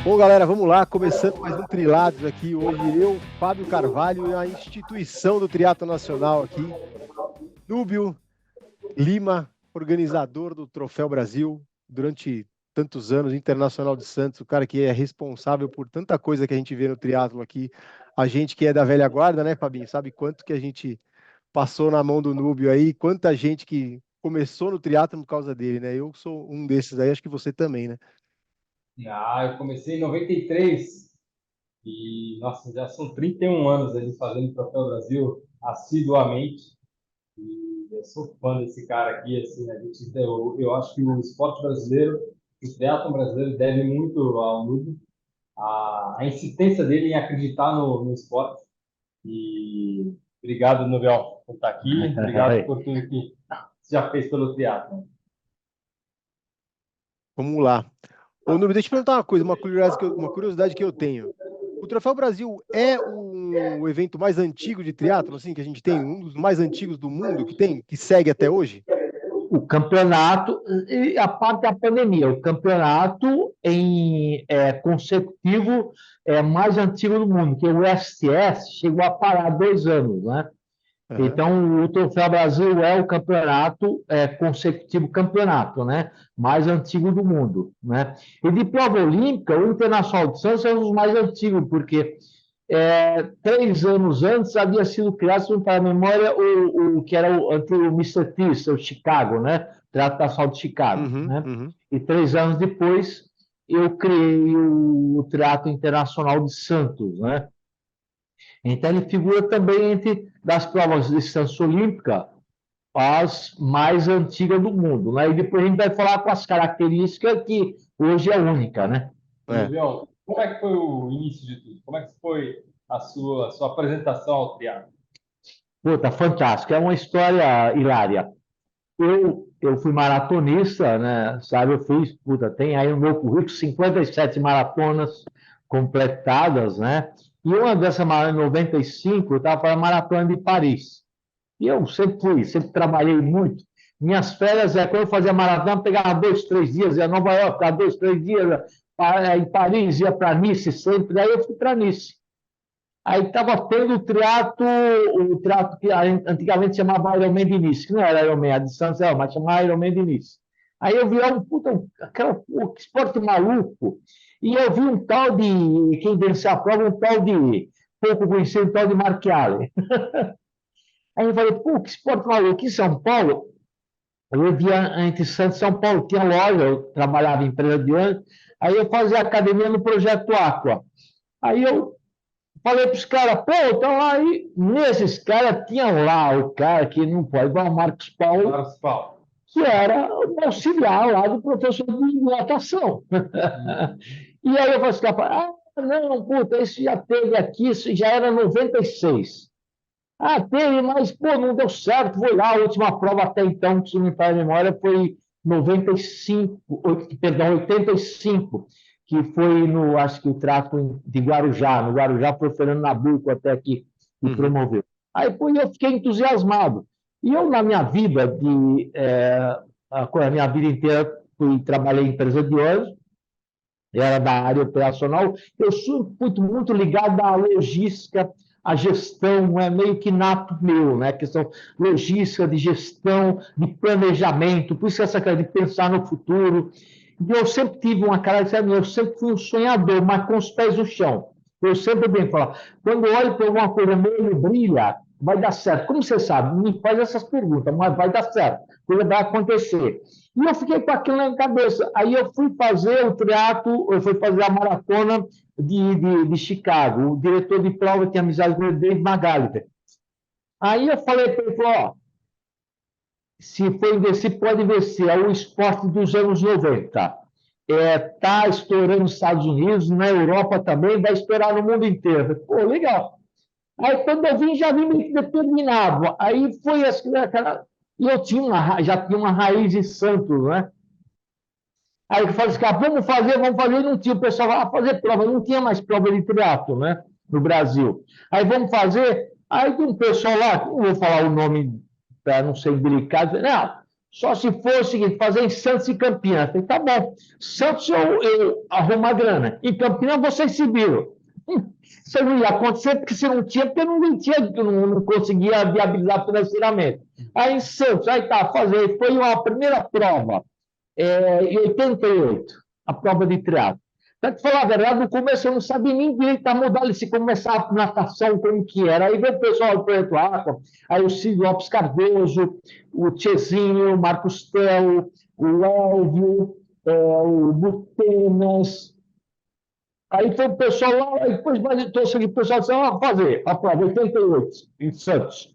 Bom, galera, vamos lá, começando mais um Trilados aqui. Hoje eu, Fábio Carvalho e a instituição do Triatlo Nacional aqui, Núbio Lima, organizador do Troféu Brasil durante tantos anos, Internacional de Santos, o cara que é responsável por tanta coisa que a gente vê no triatlo aqui. A gente que é da velha guarda, né, Fabinho? Sabe quanto que a gente passou na mão do Núbio aí, quanta gente que começou no triatlo por causa dele, né? Eu sou um desses aí, acho que você também, né? Eu comecei em 93 e, nossa, já são 31 anos ali fazendo Troféu Brasil assiduamente. E eu sou fã desse cara aqui, assim, eu acho que o esporte brasileiro, o triatlon brasileiro deve muito ao Nudo, a insistência dele em acreditar no esporte. E obrigado, Nubiel, por estar aqui, obrigado por tudo que você já fez pelo triatlon. Vamos lá. Ô, Núbio, deixa eu te perguntar uma coisa, uma curiosidade que eu tenho. O Troféu Brasil é o evento mais antigo de triatlo, assim, que a gente tem, um dos mais antigos do mundo que tem, que segue até hoje? O campeonato, e a parte da pandemia, o campeonato consecutivo mais antigo do mundo, que o STS chegou a parar 2 anos, né? Aham. Então, o Troféu Brasil é o campeonato consecutivo campeonato, né? Mais antigo do mundo, né? E de prova olímpica, o Internacional de Santos é um dos mais antigos, porque 3 anos antes havia sido criado, se não para a memória, o que era o antigo Mr. T, o Chicago, né? Teatro Nacional de Chicago, Uhum, né? uhum. E 3 anos depois eu criei o Teatro Internacional de Santos, né? Então ele figura também entre das provas de distância olímpica as mais antigas do mundo, né? E depois a gente vai falar com as características que hoje é única, né? É. Nubiel, como é que foi o início de tudo? Como é que foi a sua apresentação ao triatlo? Puta, fantástico, é uma história hilária. Eu fui maratonista, né? Sabe, eu fiz, puta, tem aí no meu currículo 57 maratonas completadas, né? E uma dessas maratonas, em 95, eu estava fazendo a maratona de Paris. E eu sempre fui, sempre trabalhei muito. Minhas férias, quando eu fazia maratona, eu pegava 2, 3 dias, ia a Nova York, ficava 2, 3 dias em Paris, ia para Nice sempre. Daí eu fui para Nice. Aí estava tendo o triatlo que antigamente chamava Ironman de Nice, que não era Ironman, a distância era, mas chamava Ironman de Nice. Aí eu vi que esporte maluco, e eu vi um tal de, quem venceu a prova, um tal de, pouco conhecido, um tal de Mark Allen. Aí eu falei, pô, que esporte maluco, aqui em São Paulo, eu via entre Santos e São Paulo, tinha loja, eu trabalhava em empresa de ônibus, aí eu fazia academia no Projeto Aqua. Aí eu falei para os caras, pô, então aí, nesses caras, tinha lá o cara que não pode, igual o Marcos Paulo, Marcos Paulo. que era o auxiliar lá do professor de natação. E aí eu falei assim, não, puta, isso já teve aqui, isso já era 96. Ah, teve, mas, pô, não deu certo, foi lá, a última prova até então, que se não me falha a memória, foi 95, perdão, 85, que foi no, acho que o trato de Guarujá, no Guarujá foi o Fernando Nabuco até que Uhum. promoveu. Aí, pô, eu fiquei entusiasmado. E eu, na minha vida, a minha vida inteira, trabalhei em empresa de ônibus, era da área operacional, eu sou muito ligado à logística, à gestão, é meio que nato meu, né? Questão logística, de gestão, de planejamento, por isso essa coisa de pensar no futuro. E eu sempre tive uma característica, eu sempre fui um sonhador, mas com os pés no chão. Eu sempre bem falo, quando olho para alguma coisa meio brilha, vai dar certo. Como você sabe, me faz essas perguntas, mas vai dar certo, coisa vai acontecer. E eu fiquei com aquilo na cabeça. Aí eu fui fazer o triatlo, eu fui fazer a maratona de Chicago. O diretor de prova tinha amizade com o Dave McGallagher. Aí eu falei para ele, ó, se pode vencer, é o esporte dos anos 90. Tá estourando nos Estados Unidos, na Europa também, vai estourar no mundo inteiro. Pô, legal. Aí quando eu vim, já vim meio determinado. Aí foi assim, aquela. E eu já tinha uma raiz em Santos, né? Aí eu falei assim, cara, vamos fazer, e não tinha, o pessoal vai fazer prova, não tinha mais prova de triatlo, né, no Brasil. Aí vamos fazer, aí tem um pessoal lá, não vou falar o nome para não ser delicado, não, Só se for o seguinte, fazer em Santos e Campinas. Eu falei, tá bom. Santos eu arrumo a grana. Em Campinas vocês se viram. Isso não ia acontecer porque se não tinha, porque não conseguia viabilizar financeiramente. Aí em Santos, aí tá, fazer. Foi uma primeira prova, em 88, a prova de triatlo. Para te falar a verdade, no começo eu não sabia nem direito a modalidade, se começar a natação, como que era. Aí veio o pessoal do Projeto Aqua, aí o Cid Lopes Cardoso, o Tchezinho, o Marcos Tel, o Elvio, o Butenas. Aí foi o pessoal lá, aí depois trouxe aqui o pessoal disse, fazer a prova 88, em Santos.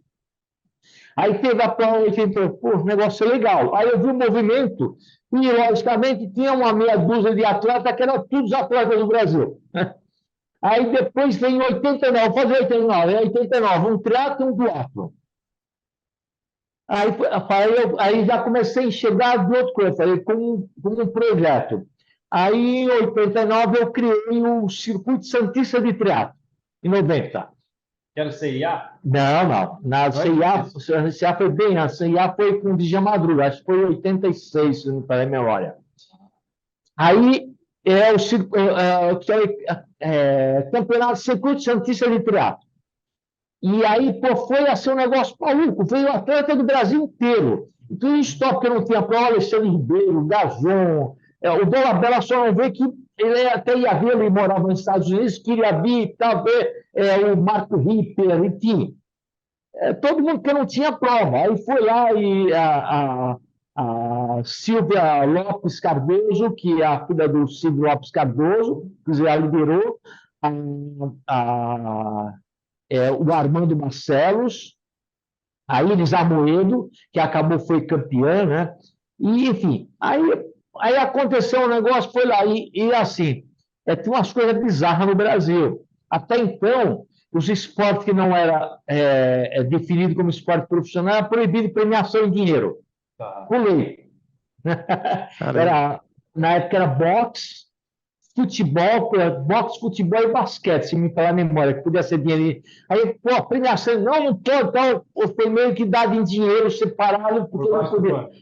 Aí teve a prova 88, pô, o negócio é legal. Aí eu vi o movimento, e logicamente tinha uma meia dúzia de atletas, que eram todos atletas do Brasil. Aí depois vem 89, fazer 89, um triatlo e um duatlo. Aí já comecei a enxergar de outra coisa, falei, como um projeto. Aí, em 89, eu criei o Circuito Santista de Triatlo, em 90. Quero CIA? Não. Na CIA foi bem, a CIA foi com o Djalma Madruga, acho que foi em 86, se não me falha a memória. Aí, Campeonato Circuito Santista de Triatlo. E aí, pô, foi assim um negócio maluco, veio atleta do Brasil inteiro. Então, stop que não tinha prova, Alexandre Ribeiro, Gazon, o Dolabella só não veio que ele até ia ver, ele morava nos Estados Unidos, queria vir e tal, ver o Marco Ripper, enfim. Todo mundo que não tinha prova. Aí foi lá e a Silvia Lopes Cardoso, que é a filha do Silvio Lopes Cardoso, que já liderou, o Armando Marcelos, a Iris Amoedo, que foi campeã, né? E, enfim, aí aconteceu um negócio, foi lá, e assim, tinha umas coisas bizarras no Brasil. Até então, os esportes que não era definido como esporte profissional, era proibido premiação em dinheiro. Tá. Por lei. Na época era boxe, futebol e basquete, se me falar a memória, que podia ser dinheiro. Aí, pô, a premiação, não pode, então, foi meio que dado em dinheiro separado, porque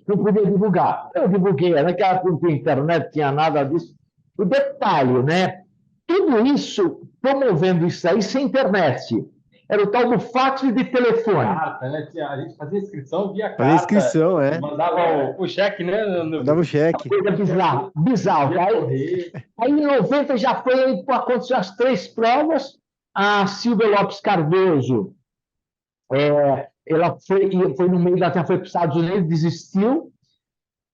não podia divulgar. Eu divulguei, naquela época não tinha internet, não tinha nada disso. O detalhe, né? Tudo isso, promovendo isso aí sem internet. Era o tal do fax de telefone. Carta, né? A gente fazia inscrição via carta. Fazia inscrição, Mandava o cheque, né? Mandava o cheque. Coisa bizarro. Aí em 90 já aconteceu as 3 provas. A Silvia Lopes Cardoso, ela foi no meio da foi para os Estados Unidos, desistiu.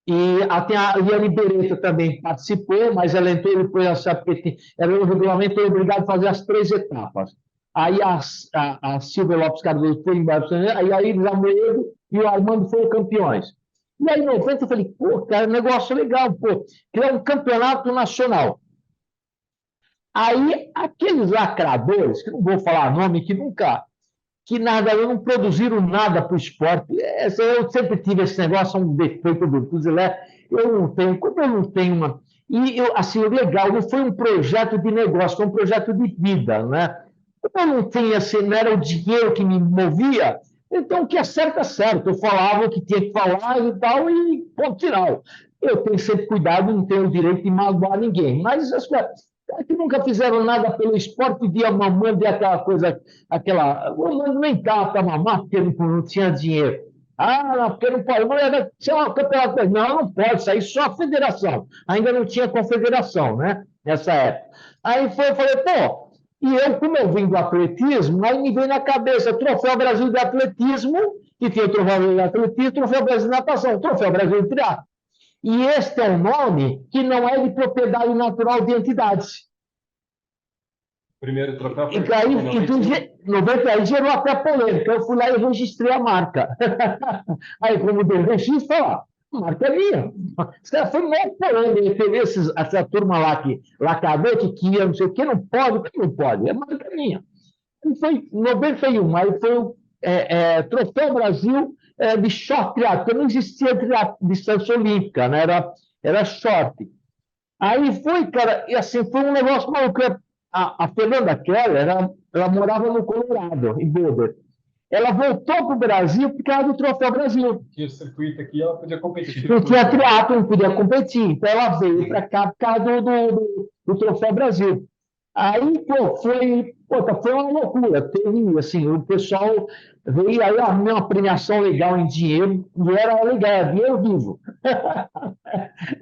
E a Liane Beretta também participou, mas ela entrou depois, porque era o regulamento obrigado a fazer as 3 etapas. Aí a Silvia Lopes Cardoso foi embora, aí a Iris Amoedo e o Armando foram campeões. E aí, em 90, eu falei, pô, cara, negócio legal, pô, criar um campeonato nacional. Aí, aqueles lacradores, que não vou falar nome, que nada, não produziram nada para o esporte. Eu sempre tive esse negócio, um defeito do Fuzilé. Eu não tenho, como eu não tenho uma. E, assim, o legal, não foi um projeto de negócio, foi um projeto de vida, né? Como eu não tinha, assim, não era o dinheiro que me movia, então o que é certo. Eu falava o que tinha que falar e tal, e ponto final. Eu tenho sempre cuidado, não tenho o direito de magoar ninguém. Mas as coisas que nunca fizeram nada pelo esporte, via mamãe, via aquela coisa, mamãe nem dava para mamar, porque não tinha dinheiro. Não, porque não pode. Se é uma campeonato, não pode, isso aí só a federação. Ainda não tinha confederação, né? Nessa época. Aí eu falei, pô, e eu, como eu vim do atletismo, aí me veio na cabeça Troféu Brasil de Atletismo, que tinha o Troféu Brasil de Atletismo, Troféu Brasil de Natação, Troféu Brasil de Triatlo. E este é um nome que não é de propriedade natural de entidades. Primeiro troféu foi em 90 aí gerou até polêmica. Eu fui lá e registrei a marca. Aí, como deu registro, a marca é minha. Os caras foi muito polêmica. Teve essa turma lá que lacrador que queria, não sei o que, não pode, a marca é minha. E foi em 91, aí foi o Troféu Brasil de short triatlo, porque não existia distância olímpica, né? Era short. Aí foi, cara, e assim, foi um negócio maluco. A Fernanda Keller, ela morava no Colorado, em Boulder. ela voltou para o Brasil por causa do Troféu Brasil. Tinha o circuito aqui, ela podia competir. Não tinha triatlo, não podia competir. Então, ela veio para cá por causa do Troféu Brasil. Aí, pô, foi uma loucura. Teve, assim, o pessoal veio aí, arrumou uma premiação legal em dinheiro, e era legal, era dinheiro vivo.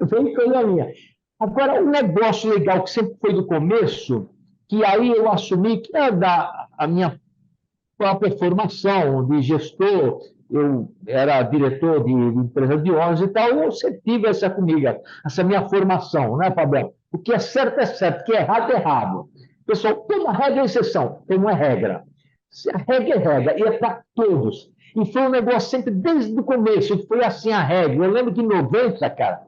Foi coisa minha. Agora, um negócio legal que sempre foi do começo, que aí eu assumi que era a minha própria formação de gestor, eu era diretor de empresa de ônibus e tal, eu sempre tive essa comigo, essa minha formação, né, Fabião? O que é certo, o que é errado. Pessoal, toda regra é exceção, não é regra. Se a regra é regra, e é para todos. E foi um negócio sempre desde o começo, foi assim a regra. Eu lembro que em 90, cara.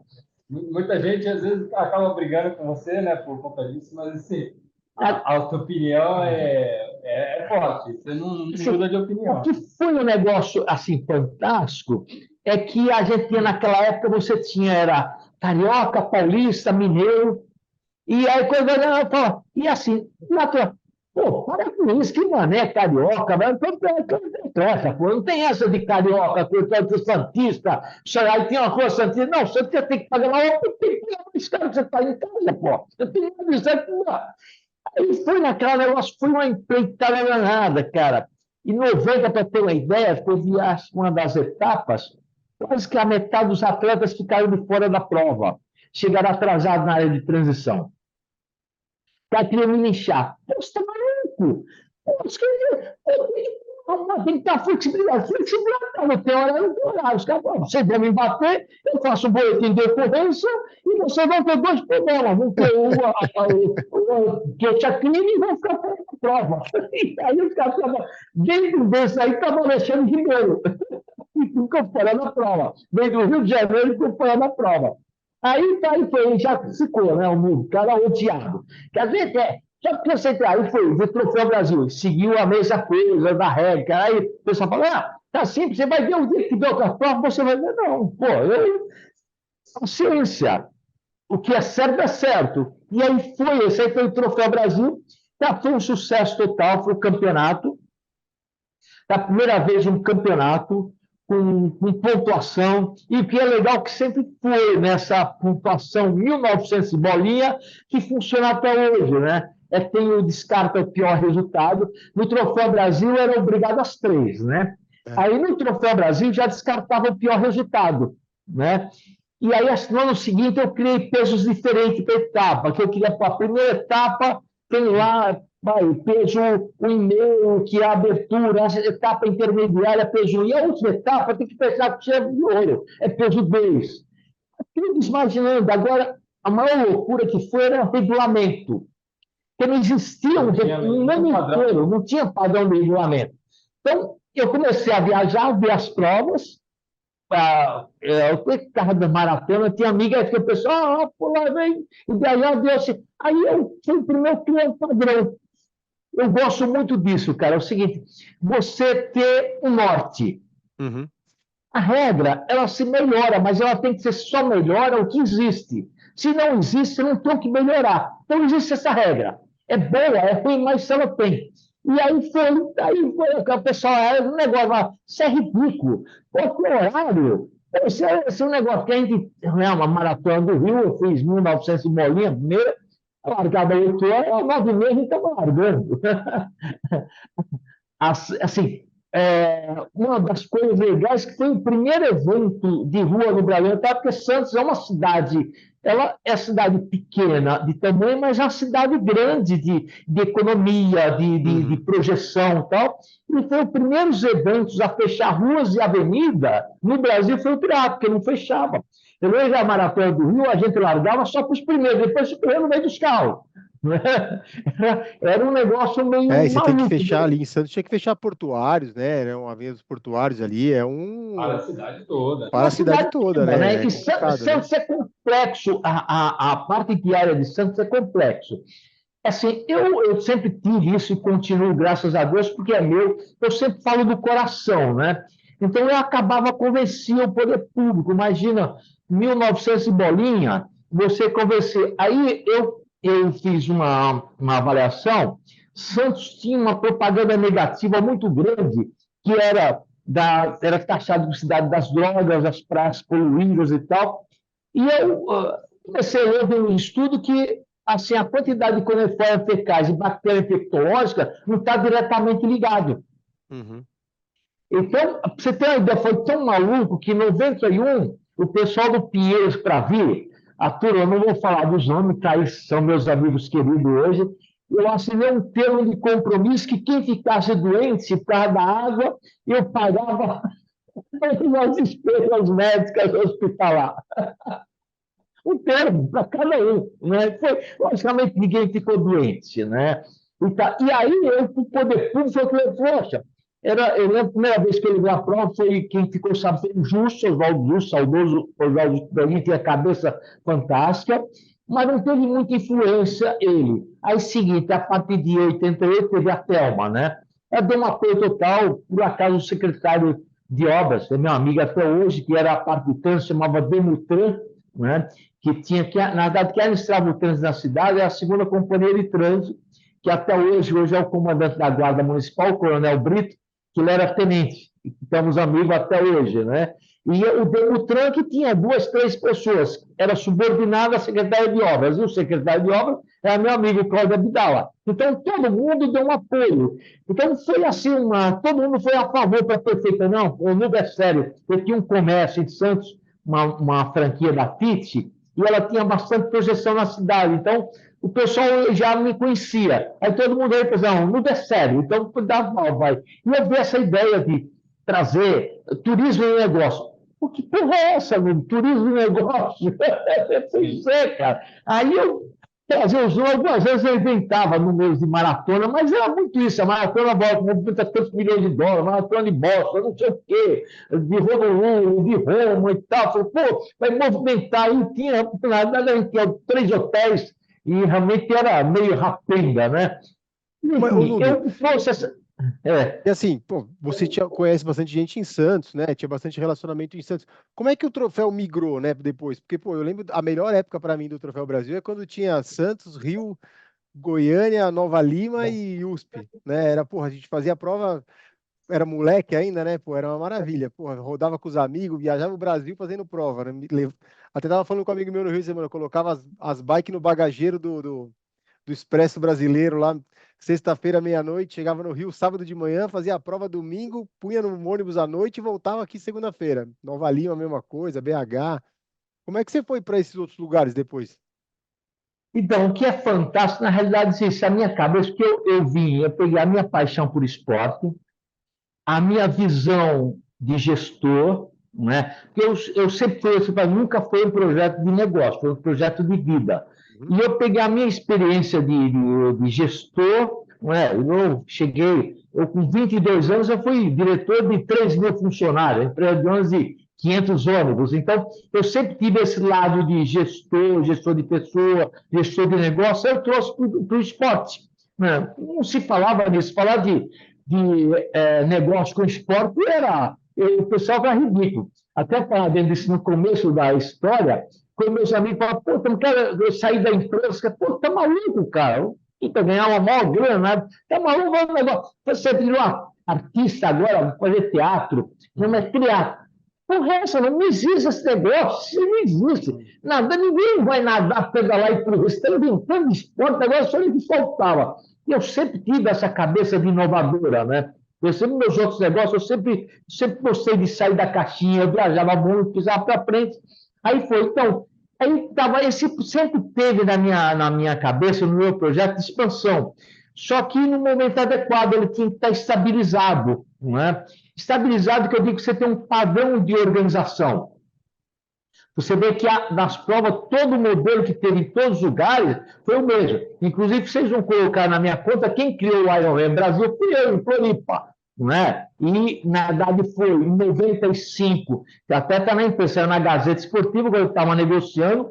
Muita gente, às vezes, acaba brigando com você, né, por conta disso, mas, assim, a tua opinião é forte, você não muda de opinião. O que foi um negócio, assim, fantástico, é que a gente tinha, naquela época, você tinha, era carioca, paulista, mineiro, e aí quando eu falava, e assim, natural, pô, para com isso, que mané carioca, mas não tem essa de carioca, santista, aí tem uma coisa santista, não, você tem que pagar lá, tem que pagar mais caro, você está em casa, pô, você tem que dizer que não. Aí foi naquela negócio, foi uma empreitada danada, cara. Em 90, para ter uma ideia, teve uma das etapas, quase que a metade dos atletas ficaram de fora da prova, chegaram atrasados na área de transição. Tá querendo me linchar. Você está maluco? Tem que ter flexibilidade. Flexibilidade não tem horário, não tem horário. Os caras falam, vocês vão me bater, eu faço um boletim de ocorrência e vocês vão ter dois problemas. Vão ter que eu te aclime e vão ficar fora da prova. E aí os caras estavam, dentro desse aí, estavam Alexandre Ribeiro. E ficou fora da prova. Veio do Rio de Janeiro e ficou fora da prova. Aí foi, já ficou, né? O cara odiado. Quer dizer, só que você aí foi o Troféu Brasil, seguiu a mesma coisa da regra. Aí o pessoal fala: tá simples, você vai ver o dia que tiver outra prova, você vai ver. Não, pô, ciência. O que é certo é certo. E aí esse aí foi o Troféu Brasil, já foi um sucesso total, foi o campeonato. Da primeira vez um campeonato com pontuação, e o que é legal que sempre foi nessa pontuação 1900 bolinha, que funciona até hoje, né? Tem o descarta o pior resultado. No Troféu Brasil era obrigado às 3, né? Aí no Troféu Brasil já descartava o pior resultado, né? E aí no ano seguinte eu criei pesos diferentes para etapa, que eu queria para a primeira etapa tem lá peso 1,5, que é a abertura, a etapa intermediária, peso 1, e a última etapa tem que fechar com chave de ouro, é peso 2. Todos imaginando, agora, a maior loucura que foi era o regulamento, porque não existia no ano inteiro, não tinha padrão de regulamento. Então, eu comecei a viajar, ver as provas, eu carro da maratona, tinha amiga que o pessoal, pô, lá vem, e viajar, deu assim. Aí eu fui primeiro criando padrão. Eu gosto muito disso, cara. É o seguinte, você ter um norte. Uhum. A regra, ela se melhora, mas ela tem que ser só melhora o que existe. Se não existe, você não tem o que melhorar. Então existe essa regra. É boa, é ruim, mas ela tem. E aí foi o pessoal, um negócio, isso é ridículo. Qual que é o horário? Esse é um negócio que a gente, uma maratona do Rio, eu fiz 1900 bolinha, primeira, largada 8 horas, 9h30 a gente estava largando. Assim, uma das coisas legais que foi o primeiro evento de rua no Brasil, porque Santos é uma cidade, ela é cidade pequena de tamanho, mas é uma cidade grande de economia, de projeção e tal. E foi os primeiros eventos a fechar ruas e avenida no Brasil, foi o triatlo, porque não fechava. Eu vejo a Maratona do Rio, a gente largava só para os primeiros, depois se correu no meio dos carros. Era um negócio meio e você maluco, tem que fechar ali em Santos, tinha que fechar portuários, né? Era uma vez portuários ali, Para a cidade toda. Para a cidade toda, né? E Santos é complexo, a parte diária de Santos é complexo. Assim, eu sempre tive isso e continuo, graças a Deus, porque é meu, eu sempre falo do coração, né? Então eu acabava convencendo o poder público. Imagina, 1900 bolinha, você convencer. Aí eu fiz uma avaliação, Santos tinha uma propaganda negativa muito grande, que era taxado de cidade das drogas, as praias poluídas e tal. E eu comecei a ler um estudo que assim, a quantidade de coliformes fecais e bactéria infectológica não está diretamente ligado. Uhum. Então, para você ter uma ideia, foi tão maluco que em 91, o pessoal do Pinheiros para vir, a turma, eu não vou falar dos nomes, tá? Eles são meus amigos queridos hoje, eu assinei um termo de compromisso que quem ficasse doente por causa da água, eu pagava as despesas médicas hospitalares. Um termo para cada um. Né? Logicamente, ninguém ficou doente. Né? E aí, eu, para o poder público, eu falei, poxa, eu lembro a primeira vez que ele deu a prova foi quem ficou sabendo, Justo, Oswaldo Justo, saudoso Oswaldo Justo, tinha a cabeça fantástica, mas não teve muita influência ele. Aí, seguinte, a partir de 88, teve a Thelma, né? Ela deu um apoio total, por acaso, o secretário de obras, é meu amigo até hoje, que era a parte do trânsito, chamava Demutran, né? Na verdade, quem administrava o trânsito na cidade é a segunda companhia de trânsito, que até hoje é o comandante da Guarda Municipal, o Coronel Brito, que ele era tenente, estamos amigos até hoje, né? E o Demutran, que tinha 2, 3 pessoas, era subordinado à secretária de obras, e o secretário de obras era meu amigo Cláudio Abdala. Então, todo mundo deu um apoio. Então, foi assim, todo mundo foi a favor para ter feito, não, o Nubo é sério, eu tinha um comércio em Santos, uma franquia da FIT, e ela tinha bastante projeção na cidade. Então, o pessoal já me conhecia. Aí todo mundo aí pensou, não, não é sério, então dá mal, vai. E eu vi essa ideia de trazer turismo e negócio. Pô, que porra é essa, meu? Turismo e negócio? Pois é, cara. Aí eu trazia os nomes, algumas vezes eu inventava números de maratona, mas era muito isso, a maratona movimenta tantos milhões de dólares, maratona de Boston, não sei o quê, de Honolulu, de Roma e tal. Falei, pô, vai movimentar. E tinha, na verdade, tinha 3 hotéis, e realmente era meio rapenga, né? Mas, ô, Enfim, Núbio, eu trouxe essa. É, e assim, pô, você conhece bastante gente em Santos, né? Tinha bastante relacionamento em Santos. Como é que o troféu migrou, né, depois? Porque, pô, eu lembro, a melhor época para mim do Troféu Brasil é quando tinha Santos, Rio, Goiânia, Nova Lima e USP, né? Era, porra, a gente fazia a prova, era moleque ainda, né? Pô, era uma maravilha. Porra, rodava com os amigos, viajava o Brasil fazendo prova, né? Até tava falando com um amigo meu no Rio, semana, eu colocava as bikes no bagageiro do Expresso Brasileiro lá, sexta-feira, meia-noite, chegava no Rio sábado de manhã, fazia a prova domingo, punha no ônibus à noite e voltava aqui segunda-feira. Nova Lima, a mesma coisa, BH. Como é que você foi para esses outros lugares depois? então, o que é fantástico, na realidade, é isso, a minha cabeça, que eu peguei a minha paixão por esporte, a minha visão de gestor, né? Porque eu sempre fui, nunca foi um projeto de negócio, foi um projeto de vida. Uhum. E eu peguei a minha experiência de gestor, né? Eu com 22 anos, eu fui diretor de 3 mil funcionários, empresa de 500 ônibus. Então, eu sempre tive esse lado de gestor de pessoa, gestor de negócio, eu trouxe para o esporte. Né? Não se falava nisso, falar de negócio com esporte o pessoal vai ridículo. Até falando disso no começo da história, quando meus amigos falavam, pô, tu não quer sair da empresa? Pô, tá maluco, cara. Puta, ganhar uma maior grana, né? Tá maluco, vai um negócio. Você virou artista agora, fazer teatro, não é criar. Porra, essa não existe esse negócio, isso não existe. Nada, ninguém vai nadar, pedalar e pro Você está inventando esporte, agora só o que faltava. E eu sempre tive essa cabeça de inovadora, né? Eu sempre, meus outros negócios, eu sempre gostei de sair da caixinha, eu viajava muito, pisava para frente. Aí foi, então, aí tava, esse sempre teve na minha cabeça, no meu projeto de expansão. Só que no momento adequado, ele tinha que estar estabilizado, não é? Estabilizado, que eu digo que você tem um padrão de organização. Você vê que nas provas, todo o modelo que teve em todos os lugares foi o mesmo. Inclusive, vocês vão colocar na minha conta quem criou o Ironman Brasil, fui eu, em Floripa. Não é? E, na verdade, foi em 95, que até está na imprensa, na Gazeta Esportiva, quando eu estava negociando,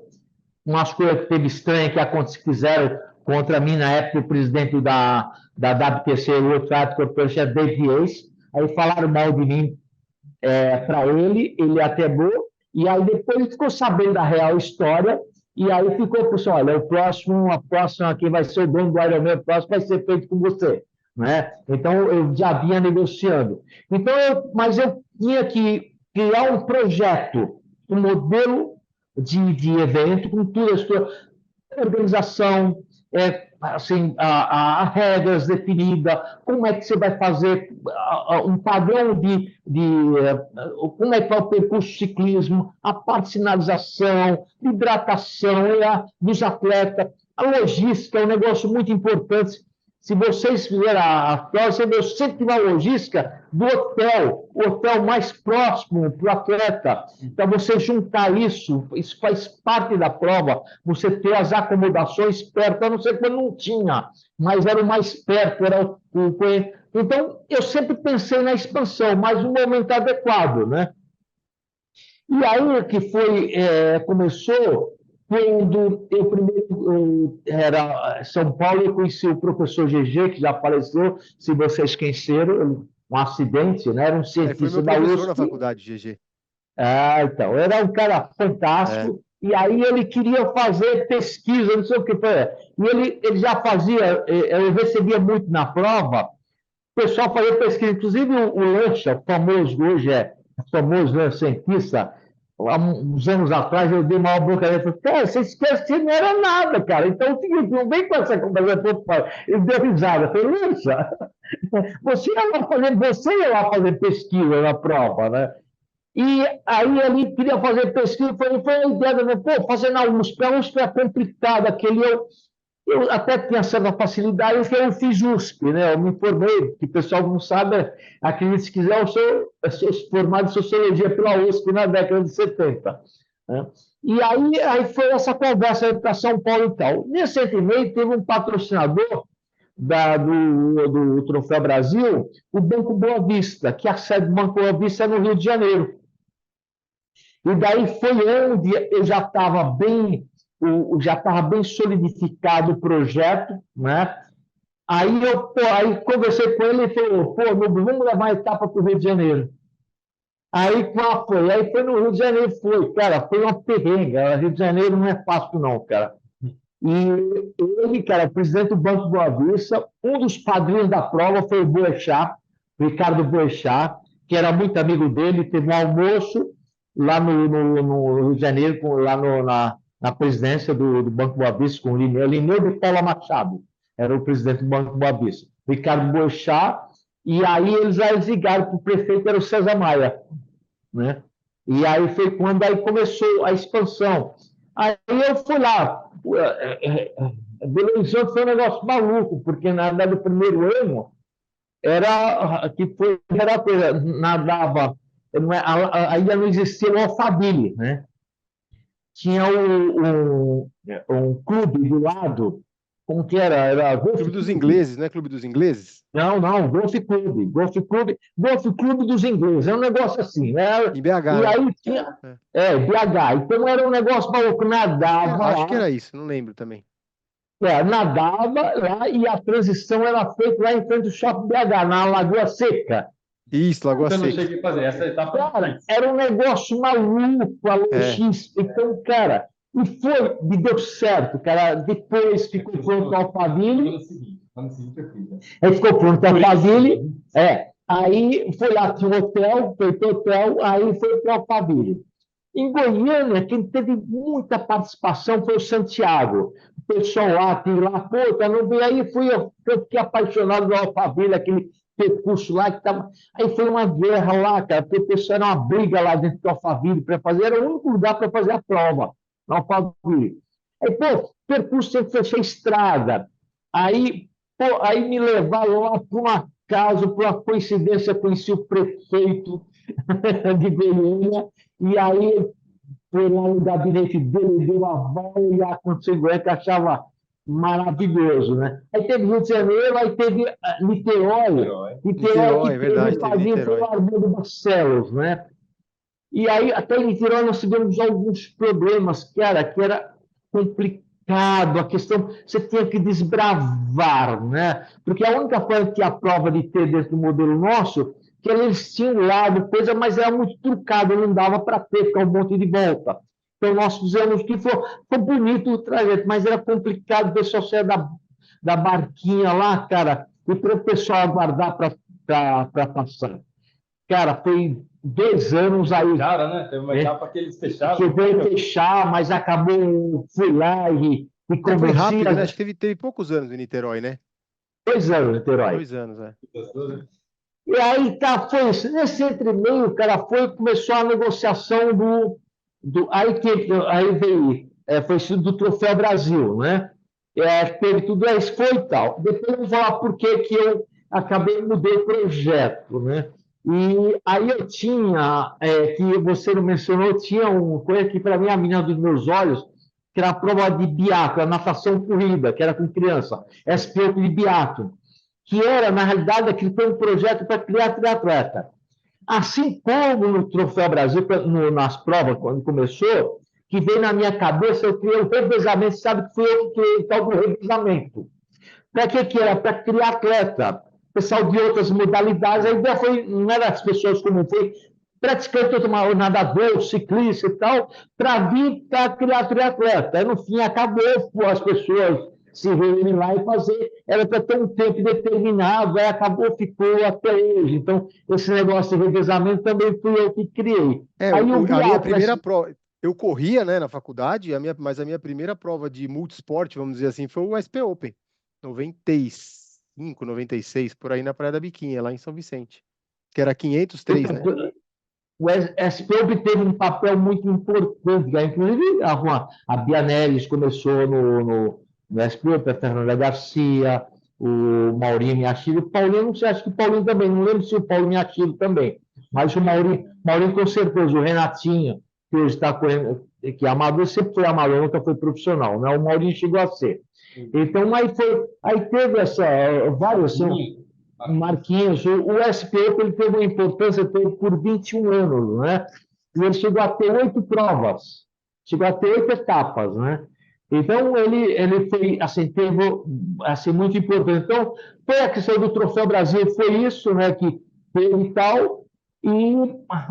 umas coisas que teve estranhas que fizeram contra mim na época, o presidente da WTC, o outro Corporation, David Yates, aí falaram mal de mim para ele aterrou, e aí depois ele ficou sabendo da real história, e aí ficou, pessoal, olha, a próxima quem vai ser o dono do Ironman, o próximo vai ser feito com você. né? Então, eu já vinha negociando. Então, mas eu tinha que criar um projeto, um modelo de evento, com toda a sua organização, assim, a regras definidas, como é que você vai fazer um padrão como é que vai o percurso de ciclismo, a parte de sinalização, de hidratação dos atletas, a logística é um negócio muito importante. Se vocês fizerem a prova, você vê sempre uma logística do hotel, o hotel mais próximo para o atleta. Então, você juntar isso faz parte da prova, você ter as acomodações perto, a não ser quando não tinha, mas era o mais perto, então, eu sempre pensei na expansão, mas no momento adequado, né? E aí que começou quando eu primeiro era São Paulo, eu conheci o professor GG, que já faleceu, se vocês conheceram, um acidente, né? Era um Foi cientista meu da professor USP. na faculdade, GG. Então, era um cara fantástico, e aí ele queria fazer pesquisa, não sei o que foi. E ele já fazia, eu recebia muito na prova, o pessoal fazia pesquisa, inclusive o Lancha, famoso hoje, famoso, né, cientista, há uns anos atrás eu dei uma boca dele e falei, cara, você esquece que não era nada, cara. Então, o seguinte, não vem com essa conversa. Ele deu risada. Eu falei, Lancha, você ia lá fazer pesquisa na prova, né? E aí ele queria fazer pesquisa, foi a ideia, né? Pô, fazer na USP, a USP é complicado, eu até tinha certa facilidade, porque eu fiz USP, né? Eu me formei, que o pessoal não sabe, acredite se quiser, eu sou formado em Sociologia pela USP na década de 70. Né? E aí foi essa conversa para São Paulo e tal. Recentemente teve um patrocinador do Troféu Brasil, o Banco Boa Vista, que a sede do Banco Boa Vista é no Rio de Janeiro. E daí foi onde eu já estava bem solidificado o projeto, né? Aí conversei com ele e falou, vamos levar a etapa para o Rio de Janeiro. Aí qual foi? Aí foi no Rio de Janeiro, cara, foi uma perrenga. Rio de Janeiro não é fácil não, cara. E ele, cara, presidente do Banco Boa Vista, um dos padrinhos da prova foi o Boechat, Ricardo Boechat, que era muito amigo dele, teve um almoço lá no Rio de Janeiro, na presidência do Banco Boa Vista, com o Lineu de Paula Machado, era o presidente do Banco Boa Vista, Ricardo Boechat, e aí eles ligaram para o prefeito, era o César Maia, né? E aí foi quando aí começou a expansão. Aí eu fui lá. Belo Horizonte foi um negócio maluco, porque na verdade o primeiro ano era coisa, nadava, ainda não existia o Alphaville, né? Tinha um clube do lado, como que era? Era Clube dos ingleses, não é Clube dos ingleses? Não, Golf Clube dos ingleses, é um negócio assim, né? Em BH. E aí tinha, BH, então era um negócio maluco, nadava acho lá, que era isso, não lembro também. nadava lá e a transição era feita lá em frente do Shopping BH, na Lagoa Seca. Isso, Lagoa Então, eu não Seca. cheguei a fazer essa etapa. Cara, era um negócio maluco, a logística. Então, cara, e deu certo, cara. Depois ficou pronto o Alphaville. Ano seguinte eu fiz, né? Aí ficou pronto o Alphaville. Aí foi lá, tinha um hotel, foi para o hotel, aí foi para o Alphaville. Em Goiânia, quem teve muita participação foi o Santiago. O pessoal lá, não vi. Aí eu fiquei apaixonado do Alphaville, aquele percurso lá que estava. Aí foi uma guerra lá, cara, porque o pessoal era uma briga lá dentro do Alphaville para fazer, era o único lugar para fazer a prova, no Alphaville. Aí, percurso sempre fechei estrada. Aí me levaram lá para uma casa, por uma coincidência, conheci o prefeito de Goiânia, e aí foi lá no gabinete dele, deu uma volta e aconteceu que achava maravilhoso, né? Aí teve Rio de Janeiro, aí teve Niterói, É verdade, teve Niterói. o Armando Barcelos, né? E aí, até em Niterói, nós tivemos alguns problemas, cara, que era complicado, a questão, você tinha que desbravar, né? Porque a única coisa que a prova de ter dentro do modelo nosso, que eles tinham lado, coisa, mas era muito trucado, não dava para ter, ficar um monte de volta. Então, nós fizemos que foi bonito o trajeto, mas era complicado, o pessoal saia da barquinha lá, cara, e para o pessoal aguardar para passar. Cara, foi 2 anos aí. Cara, né? Teve uma etapa que eles fecharam. Que veio fechar, mas acabou, fui lá e Foi convenci. rápido, né? Acho que teve poucos anos em Niterói, né? 2 anos, Niterói. 2 anos, é. E aí tá, foi isso. Nesse entremeio, o cara começou a negociação aí veio, foi isso do Troféu Brasil, né? Teve tudo isso, foi e tal. Depois eu vou falar por que eu acabei mudei o projeto, né? E aí eu tinha, que você não mencionou, eu tinha uma coisa que para mim a menina dos meus olhos, que era a prova de biatlo, a natação corrida, que era com criança, SP de biatlo, que era, na realidade, aquele foi um projeto para criar triatleta. Assim como no Troféu Brasil, nas provas, quando começou, que veio na minha cabeça, eu criei o revezamento, sabe que fui eu que criei o tal do revezamento. Para que era? Para criar atleta, pessoal de outras modalidades, a ideia foi, não era as pessoas como foi, praticante, nadador, ciclista e tal, para vir para criar triatleta. Aí, no fim, acabou as pessoas se reunirem lá e fazer, era para ter um tempo determinado, aí acabou, ficou até hoje. Então, esse negócio de revezamento também fui eu que criei. Aí, a minha primeira prova, eu corria, né, na faculdade, mas a minha primeira prova de multisport, vamos dizer assim, foi o SP Open, 95, 96, por aí na Praia da Biquinha, lá em São Vicente, que era 503, né? O SPOB teve um papel muito importante, inclusive a Bia Neres começou no SPOB, a Fernanda Garcia, o Maurinho Miyashiro, o Paulinho, não sei, acho que o Paulinho também, não lembro se o Paulinho Miyashiro também, mas o Maurinho com certeza, o Renatinho, que hoje está correndo, que é amador, sempre foi amador, nunca foi profissional, né? O Maurinho chegou a ser. Então, aí teve várias... Marquinhos, o SPO ele teve uma importância por 21 anos, né? E ele chegou a ter 8 provas, chegou a ter 8 etapas, né? Então, ele foi, assim, teve, assim, muito importante. Então, foi a questão do Troféu Brasil, foi isso, né, que teve e tal, e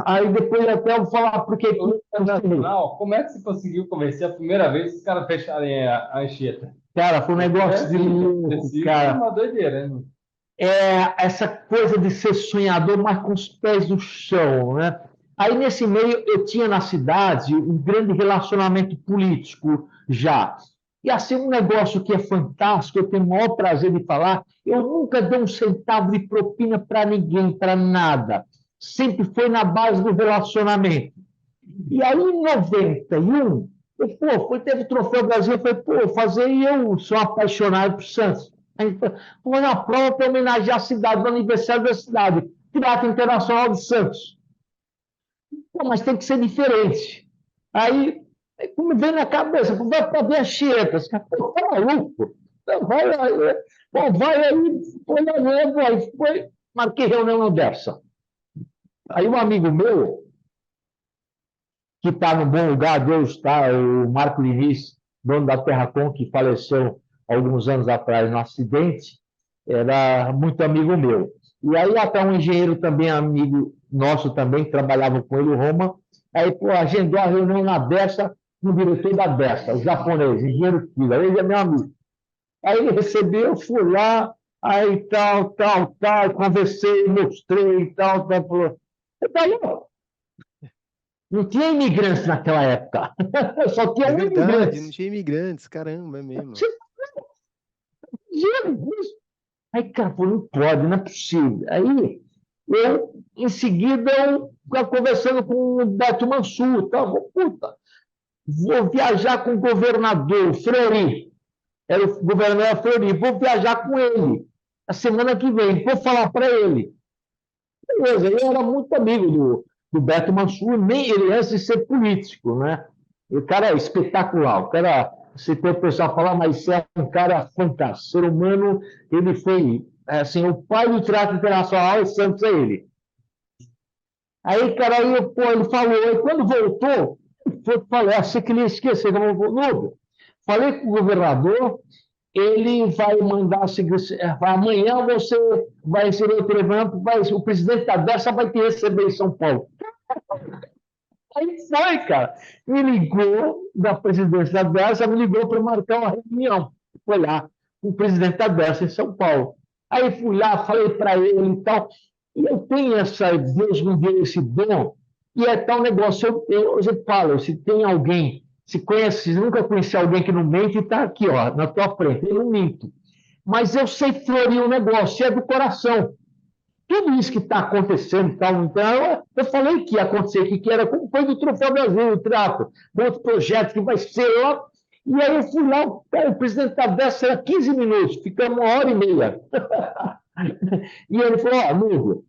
aí depois até eu vou falar porque... Internacional, como é que você conseguiu convencer a primeira vez que os caras fecharem a Anchieta? Cara, foi um negócio de louco, cara. Uma doideira, né? Essa coisa de ser sonhador, mas com os pés no chão, né? Aí, nesse meio, eu tinha na cidade um grande relacionamento político já. E assim, um negócio que é fantástico, eu tenho o maior prazer de falar, eu nunca dei um centavo de propina para ninguém, para nada. Sempre foi na base do relacionamento. E aí, em 91, teve o Troféu Brasil, eu falei, fazer, e eu sou apaixonado por Santos. Aí, foi uma prova para homenagear a cidade, no aniversário da cidade, Teatro Internacional de Santos. Mas tem que ser diferente. Aí, como veio na cabeça, vai para ver a Anchieta. Esse cara, tá maluco? Vai aí, foi na novo, aí marquei reunião dessa. Aí um amigo meu, que está no bom lugar, Deus está, o Marco Liniz, dono da Terracom, que faleceu alguns anos atrás no acidente, era muito amigo meu. E aí até um engenheiro também, amigo nosso também, que trabalhava com ele, o Roma, aí agendou a reunião na Dessa, com o diretor da Dessa, o japonês, engenheiro Kila, ele é meu amigo. Aí ele recebeu, eu fui lá, aí tal, conversei, mostrei e tal, falou, não tinha imigrantes naquela época. Só tinha imigrantes. Não tinha imigrantes, caramba, é mesmo. Jesus! Aí, cara, não pode, não é possível. Aí, em seguida, eu conversando com o Beto Mansur, vou viajar com o governador Fleury. Era o governador Fleury, vou viajar com ele a semana que vem, vou falar para ele. Beleza, eu era muito amigo do Beto Mansur, nem ele antes de ser político, né? O cara é espetacular, o cara, se tem o pessoal falar, mas é um cara fantástico, ser humano, ele foi, assim, o pai do teatro internacional, o Santos é ele. Aí, cara, ele falou, e quando voltou, falei, você queria esquecer, falei com o governador, ele vai mandar, amanhã você vai receber o telefonema, o presidente da Dessa vai te receber em São Paulo. Aí foi, cara. Me ligou da presidência da Dessa, me ligou para marcar uma reunião. Foi lá, o presidente da Dessa em São Paulo. Aí fui lá, falei para ele e tal. E eu tenho Deus me deu esse dom, e é tal negócio. Eu sempre falo, se tem alguém, se nunca conheci alguém que não mente, está aqui, ó, na tua frente, eu não minto. Mas eu sei florir o negócio, é do coração. Tudo isso que está acontecendo e tal, então, eu falei que ia acontecer, que era como foi do Troféu Brasil, o trato, outro projeto que vai ser lá. E aí eu fui lá, o presidente da dessa era 15 minutos, ficamos 1h30. E ele falou, ó, Núbio,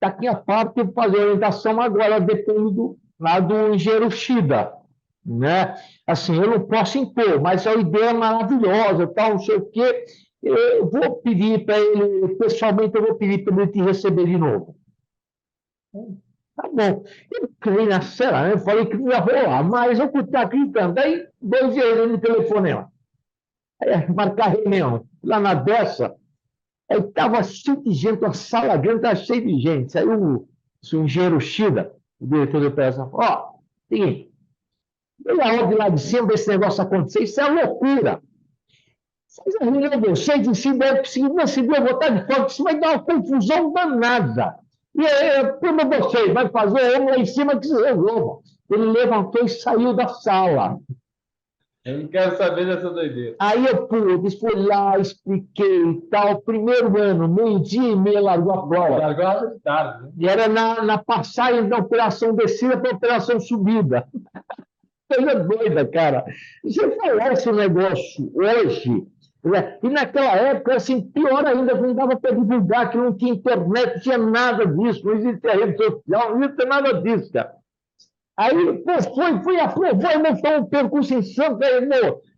daqui a parte eu fazer a orientação agora, depende lá do engenheiro Shida, né? Assim, eu não posso impor, mas a ideia é maravilhosa, tal, não sei o quê. Eu vou pedir para ele, pessoalmente, eu vou pedir para ele te receber de novo. Tá bom. Eu creio na cena, né? Eu falei que não ia rolar, mas eu estava acreditando. Aí, 2 dias no telefonema. Aí, marcar reunião. Lá na dessa, aí estava cheio de gente, a sala grande estava cheia de gente. Aí o engenheiro Shida, o diretor de operação, falou: ó, seguinte, veio a ordem lá de cima desse negócio acontecer, isso é loucura. Faz a reunião de vocês, em cima, se der vontade de fora, isso vai dar uma confusão danada. E aí, como vocês, vai fazer um lá em cima que se resolva. Ele levantou e saiu da sala. Eu não quero saber dessa doideira. Aí eu fui lá, expliquei e tal. Primeiro ano, 12h30, largou a prova. Largou a de tarde, né? E era na passagem da operação descida para a operação subida. Coisa doida, cara. E se eu falasse o negócio hoje, né? E naquela época, assim, pior ainda, não dava para divulgar, que não tinha internet, não tinha nada disso, não existia rede social, não existia nada disso, cara. Aí, pô, fui aprovou, não foi um percurso em Santa,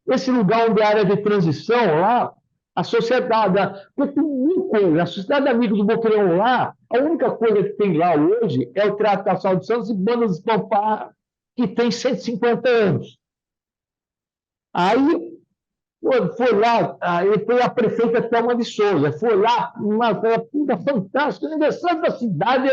esse lugar onde é a área de transição lá, a sociedade, porque tem muita coisa, a Sociedade de Amigos do Boqueirão lá, a única coisa que tem lá hoje é o Teatro Cassal de Santos e bandas de fanfarra, que tem 150 anos. Aí, foi lá, aí foi a prefeita Thelma de Souza, foi lá, uma puta fantástica, aniversário da cidade,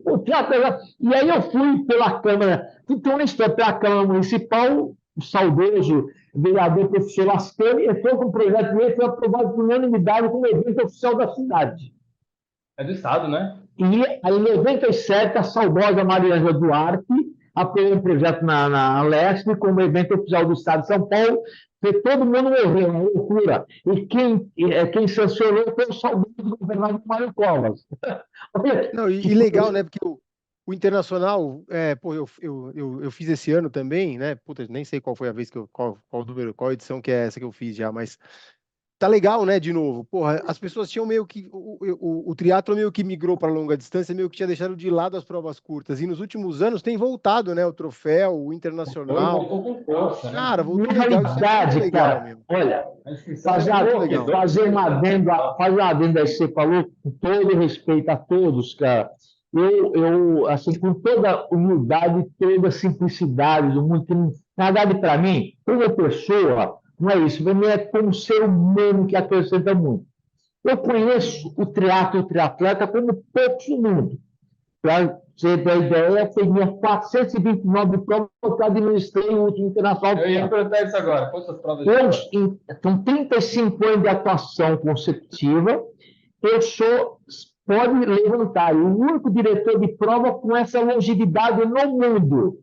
o teatro, e aí eu fui pela Câmara, tem uma história, pela Câmara Municipal, o saudoso vereador professor Lascani entrou com um projeto de lei, foi aprovado por unanimidade como evento oficial da cidade. É do Estado, né? E aí, em 97, a saudosa Mariângela Duarte apoiou um projeto na Leste como evento oficial do Estado de São Paulo, porque todo mundo morreu, uma loucura. E quem sancionou foi o saudoso governador Mário Covas. Não, e legal, né? Porque o Internacional, pô, eu fiz esse ano também, né? Puta, nem sei qual foi a vez qual número, qual edição que é essa que eu fiz já, mas tá legal, né? De novo, porra, as pessoas tinham meio que o triatlo meio que migrou para longa distância, meio que tinha deixado de lado as provas curtas, e nos últimos anos tem voltado, né? O troféu, o Internacional. Voltou com força, né? Cara, voltou legal, isso é muito legal, cara, mesmo. olha, Fazer fazer um adendo aí que você falou, com todo respeito a todos, cara. Eu assim, com toda humildade, toda simplicidade do mundo, que na verdade, para mim, como pessoa, não é isso, para mim é como ser humano que acrescenta muito. Eu conheço o triatlo, o triatleta, como poucos no mundo. Para você ter ideia, eu tinha 429 provas que eu administrei o último internacional. Eu ia perguntar isso agora. Quantas provas? São 35 anos de atuação consecutiva. Eu sou, pode levantar, o único diretor de prova com essa longevidade no mundo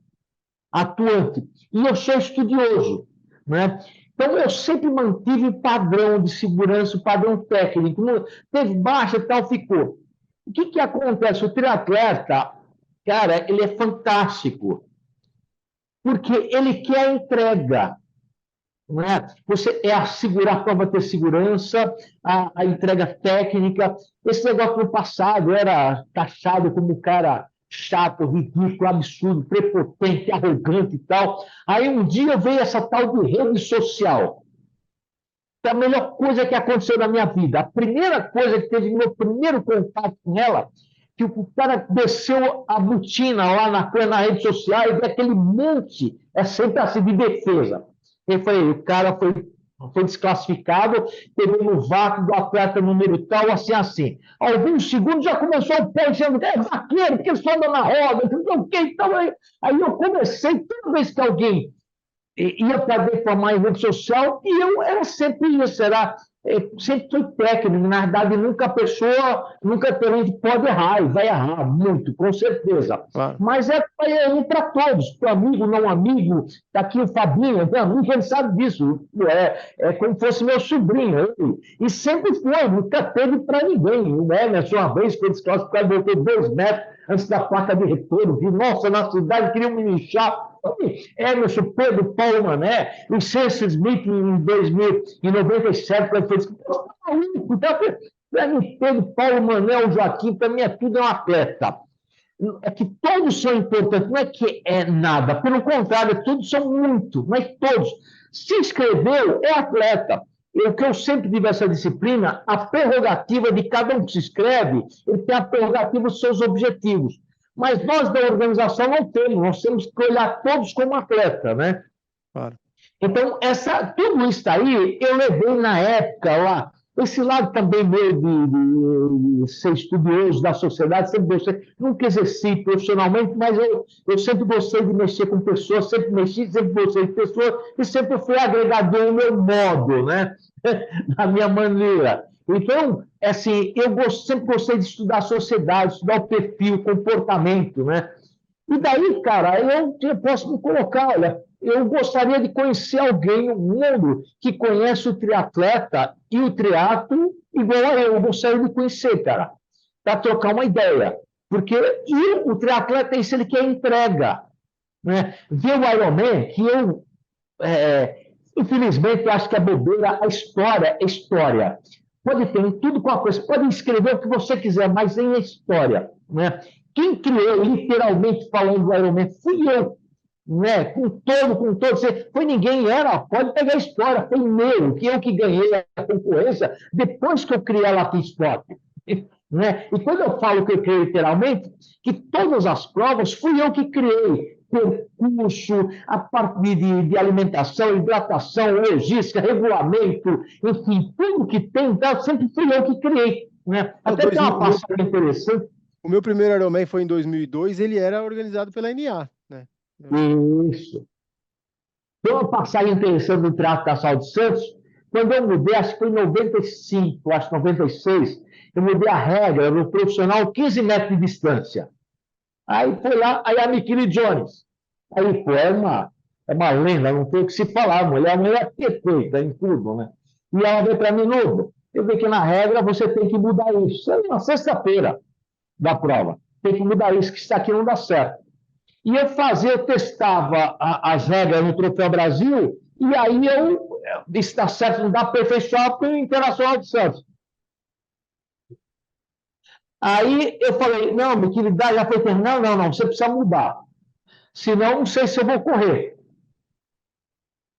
atuante. E eu sou estudioso, né? Então, eu sempre mantive o padrão de segurança, o padrão técnico. Teve baixa e tal, ficou. O que acontece? O triatleta, cara, ele é fantástico, porque ele quer a entrega. Não é? Você assegurar a prova ter segurança, a entrega técnica. Esse negócio no passado era taxado como cara chato, ridículo, absurdo, prepotente, arrogante e tal. Aí um dia veio essa tal de rede social. É a melhor coisa que aconteceu na minha vida. A primeira coisa que teve meu primeiro contato com ela, que o cara desceu a botina lá na rede social e vê aquele monte, é sempre assim, de defesa. Eu falei, o cara foi desclassificado, pegou no vácuo do atleta número tal, assim. Alguns segundos já começou o pé dizendo que é vaqueiro, porque só anda na roda, não sei o que. Então, aí eu comecei, toda vez que alguém ia para defamar em rede social, e eu era sempre isso, era sempre foi técnico, na verdade, nunca a pessoa, nunca também pode errar, e vai errar muito, com certeza. Claro. Mas é para todos, para amigo, não amigo, está aqui o Fabinho, meu amigo, ele sabe disso, é como se fosse meu sobrinho, e sempre foi, nunca teve para ninguém. O Emerson, uma vez, quando esse cara voltou 2 metros antes da placa de retorno, vi, nossa, na cidade queriam me inchar. Emerson, Pedro, Paulo Mané, o César Smith em 97, quando fez maluco, para mim, Pedro, Paulo Mané, o Joaquim, para mim é tudo uma atleta. É que todos são importantes, não é que é nada, pelo contrário, todos são muito, mas todos. Se inscreveu, é atleta. O que eu sempre tive essa disciplina, a prerrogativa de cada um que se inscreve, ele tem a prerrogativa dos seus objetivos. Mas nós da organização não temos, nós temos que olhar todos como atleta, né? Claro. Então, tudo isso aí eu levei na época lá. Esse lado também meio de ser estudioso da sociedade, sempre gostei, nunca exerci profissionalmente, mas eu sempre gostei de mexer com pessoas, sempre mexi, sempre gostei de pessoas, e sempre fui agregador no meu modo, né? Da minha maneira. Então, assim, sempre gostei de estudar a sociedade, estudar o perfil, o comportamento, né? E daí, cara, eu posso me colocar, olha, eu gostaria de conhecer alguém no mundo que conhece o triatleta e o triatlo igual a eu gostaria de conhecer, cara, para trocar uma ideia. Porque o triatleta é isso, ele quer entrega. Né? Ver o Ironman, que infelizmente, eu acho que é bobeira, a história é história. Pode ter tudo com a coisa, pode escrever o que você quiser, mas em história. Né? Quem criou, literalmente falando do Ironman, fui eu. Né? Com todo, foi ninguém, pode pegar a história, foi meu, que eu que ganhei a concorrência depois que eu criei a Latin Sport. Né? E quando eu falo que eu criei literalmente, que todas as provas fui eu que criei, percurso, a parte de alimentação, hidratação, logística, regulamento, enfim, tudo que tem, sempre fui eu que criei. Né? Até tem uma passagem interessante. O meu primeiro Ironman foi em 2002, ele era organizado pela NA, né? Isso. Tem uma passagem interessante do Teatro Cassal de Santos, quando eu mudei, acho que foi em 95, acho que 96, eu mudei a regra no profissional 15 metros de distância. Aí foi lá, aí a Miquele Jones. Aí, pô, é uma lenda, não tem o que se falar, a mulher é perfeita em tudo, né? E ela veio para mim, novo. Eu vi que na regra você tem que mudar isso. Isso é na sexta-feira da prova. Tem que mudar isso, que isso aqui não dá certo. E eu testava as regras no Troféu Brasil, e aí está certo, não dá para aperfeiçoar para o Internacional de Santos. Aí eu falei, não, minha querida, já foi terminar? Não, você precisa mudar. Senão, não sei se eu vou correr.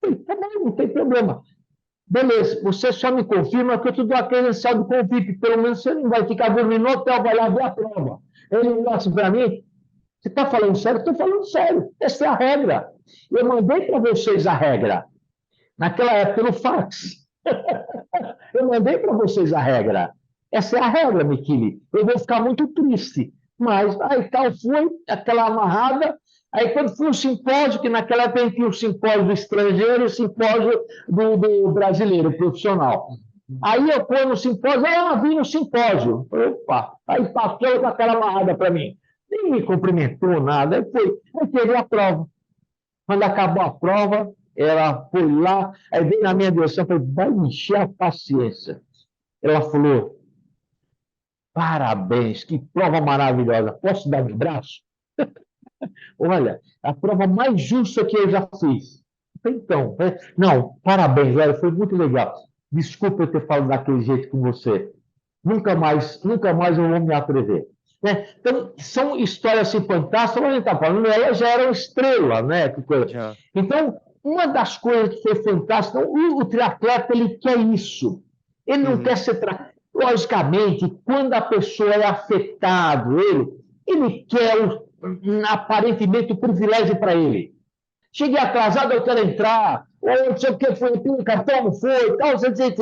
Falei, tá bom, não tem problema. Beleza, você só me confirma que eu te dou a credencial do convite, pelo menos você não vai ficar dormindo no hotel, vai lá ver a prova. Ele olhou assim para mim, você está falando sério? Estou falando sério, essa é a regra. Eu mandei para vocês a regra, naquela época no fax. Eu mandei para vocês a regra. Essa é a regra, Miquele. Eu vou ficar muito triste. Mas aí tal foi, aquela amarrada. Aí quando foi o simpósio, que naquela época tinha o simpósio do estrangeiro e o simpósio do brasileiro profissional. Aí eu fui no simpósio, vi no simpósio. Opa, aí passou com aquela amarrada para mim. Nem me cumprimentou nada. Aí teve a prova. Quando acabou a prova, ela foi lá, aí veio na minha direção, falei, vai encher a paciência. Ela falou, parabéns, que prova maravilhosa. Posso dar um abraço? Olha, a prova mais justa que eu já fiz. Então, não, parabéns, olha, foi muito legal. Desculpa eu ter falado daquele jeito com você. Nunca mais eu vou me atrever. Né? Então, são histórias assim, fantásticas, mas a gente está falando, ela já era uma estrela, né? Então, uma das coisas que foi fantástica, o triatleta, ele quer isso. Ele não quer ser... Logicamente, quando a pessoa é afetada, ele quer, aparentemente, o privilégio para ele. Cheguei atrasado, eu quero entrar, ou não sei o que, foi um cartão, não foi, tal, você diz,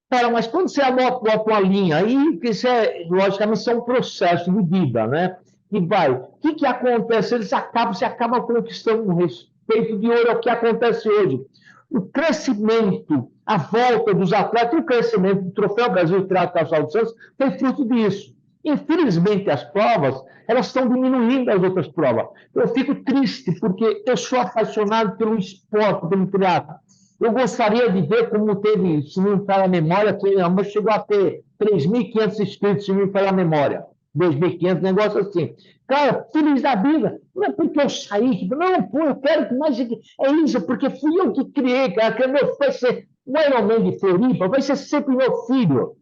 cara, mas quando você anota a tua linha, aí, isso logicamente, isso é um processo de vida, né? E vai. O que acontece? Você acaba conquistando um respeito de ouro, é o que acontece hoje. o crescimento, a volta dos atletas, o crescimento do Troféu Brasil de Triatlo Cavalo dos Santos foi fruto disso. Infelizmente, as provas, elas estão diminuindo as outras provas. Eu fico triste, porque eu sou apaixonado pelo esporte, pelo triatlo. Eu gostaria de ver como teve, se não me falha a memória, chegou a ter 3.500 inscritos, se não me falha a memória. 2.500, negócio assim. Cara, feliz da vida. Não é porque eu saí, não, pô, eu quero que mais. É isso, porque fui eu que criei, cara, que meu vai ser o Ironman de Floripa, vai ser sempre meu filho.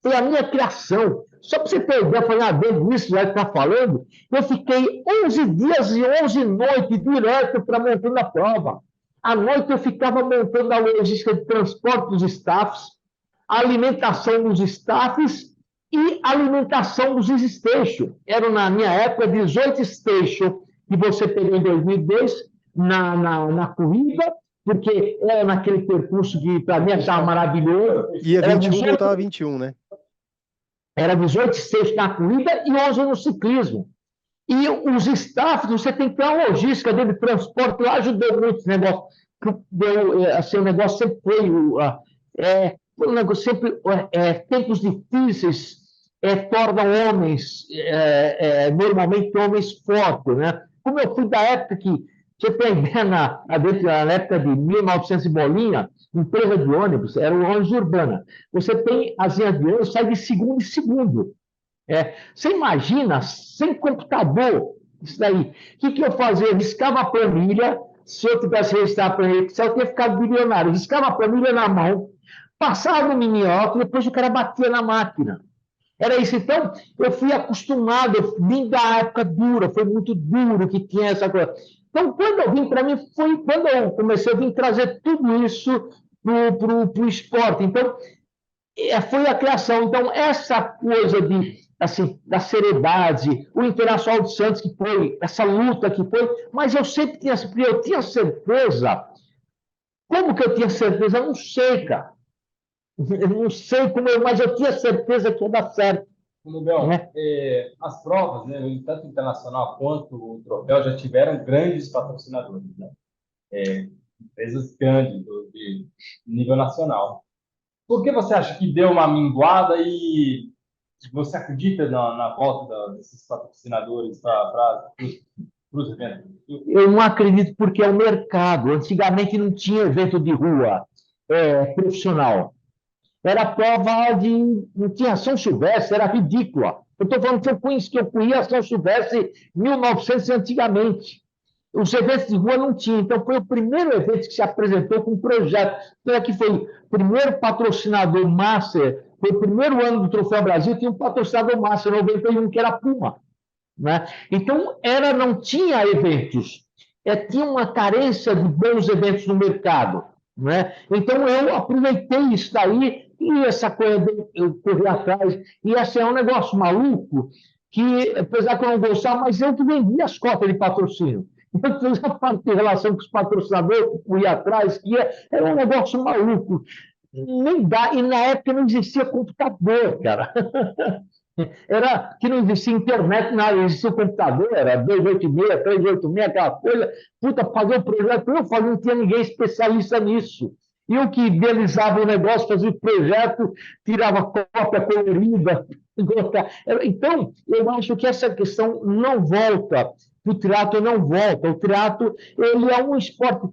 Foi a minha criação. Só para você ter ideia, foi dentro disso já que está falando, eu fiquei 11 dias e 11 noites direto para montando a prova. À noite eu ficava montando a logística de transporte dos staffs, a alimentação dos staffs e a alimentação dos stations. Eram, na minha época, 18 stations que você pegou em 2002 na corrida, porque era naquele percurso que, para mim, estava maravilhoso. Ia 21, voltava 21, né? Era 18 stations na corrida e 11 no ciclismo. E os staffs, você tem que ter uma logística dele, transporte, lá ajudou muito esse negócio. Assim, o negócio sempre foi um negócio sempre, tempos difíceis tornam homens, normalmente homens fortes, né? Como eu fui da época que, você tem ideia, na época de 1900 e bolinha, empresa de ônibus, era o ônibus urbana. Você tem as linhas de ônibus, sai de segundo em segundo. Você imagina, sem computador, isso daí. O que eu fazia? Eu riscava a planilha, se eu tivesse registrado a planilha, se eu tinha ficado bilionário, eu riscava a planilha na mão, passava no mini-óculos, depois o cara batia na máquina. Era isso. Então, eu fui acostumado, eu vim da época dura, foi muito duro que tinha essa coisa. Então, quando eu vim, para mim, foi quando eu comecei a vir trazer tudo isso para o esporte. Então, foi a criação. Então, essa coisa assim, da seriedade, o Internacional de Santos, que foi, essa luta que foi, mas eu sempre tinha certeza. Como que eu tinha certeza? Eu não sei, cara. Eu não sei como, mas eu tinha certeza que ia dar certo. Rubel, as provas, né, tanto internacional quanto o troféu, já tiveram grandes patrocinadores, né? Empresas grandes de nível nacional. Por que você acha que deu uma minguada e você acredita na volta desses patrocinadores para os eventos? Eu não acredito porque é o mercado. Antigamente não tinha evento de rua profissional. Era prova de. Não tinha São Silvestre, era ridícula. Eu estou falando que eu conhecia São Silvestre 1900 antigamente. Os eventos de rua não tinham. Então, foi o primeiro evento que se apresentou com um projeto. Então, aqui foi o primeiro patrocinador Master. Foi o primeiro ano do Troféu Brasil, tinha um patrocinador Master, 91, que era a Puma. Né? Então, não tinha eventos. Tinha uma carência de bons eventos no mercado. Né? Então, eu aproveitei isso daí e essa coisa eu corri atrás. E esse é um negócio maluco que, apesar que eu não gostava, mas eu que vendia as cotas de patrocínio. Eu fiz a parte de relação com os patrocinadores, que corria atrás, era um negócio maluco. Nem dá, e na época não existia computador, cara. Era que não existia internet, nada, existia o computador, era 286, 386, aquela coisa. Puta, fazer o projeto, eu fazia, não tinha ninguém especialista nisso. Eu que idealizava o negócio, fazia o projeto, tirava cópia colorida. Então, eu acho que essa questão não volta. O triatlo não volta. O triatlo, ele é um esporte,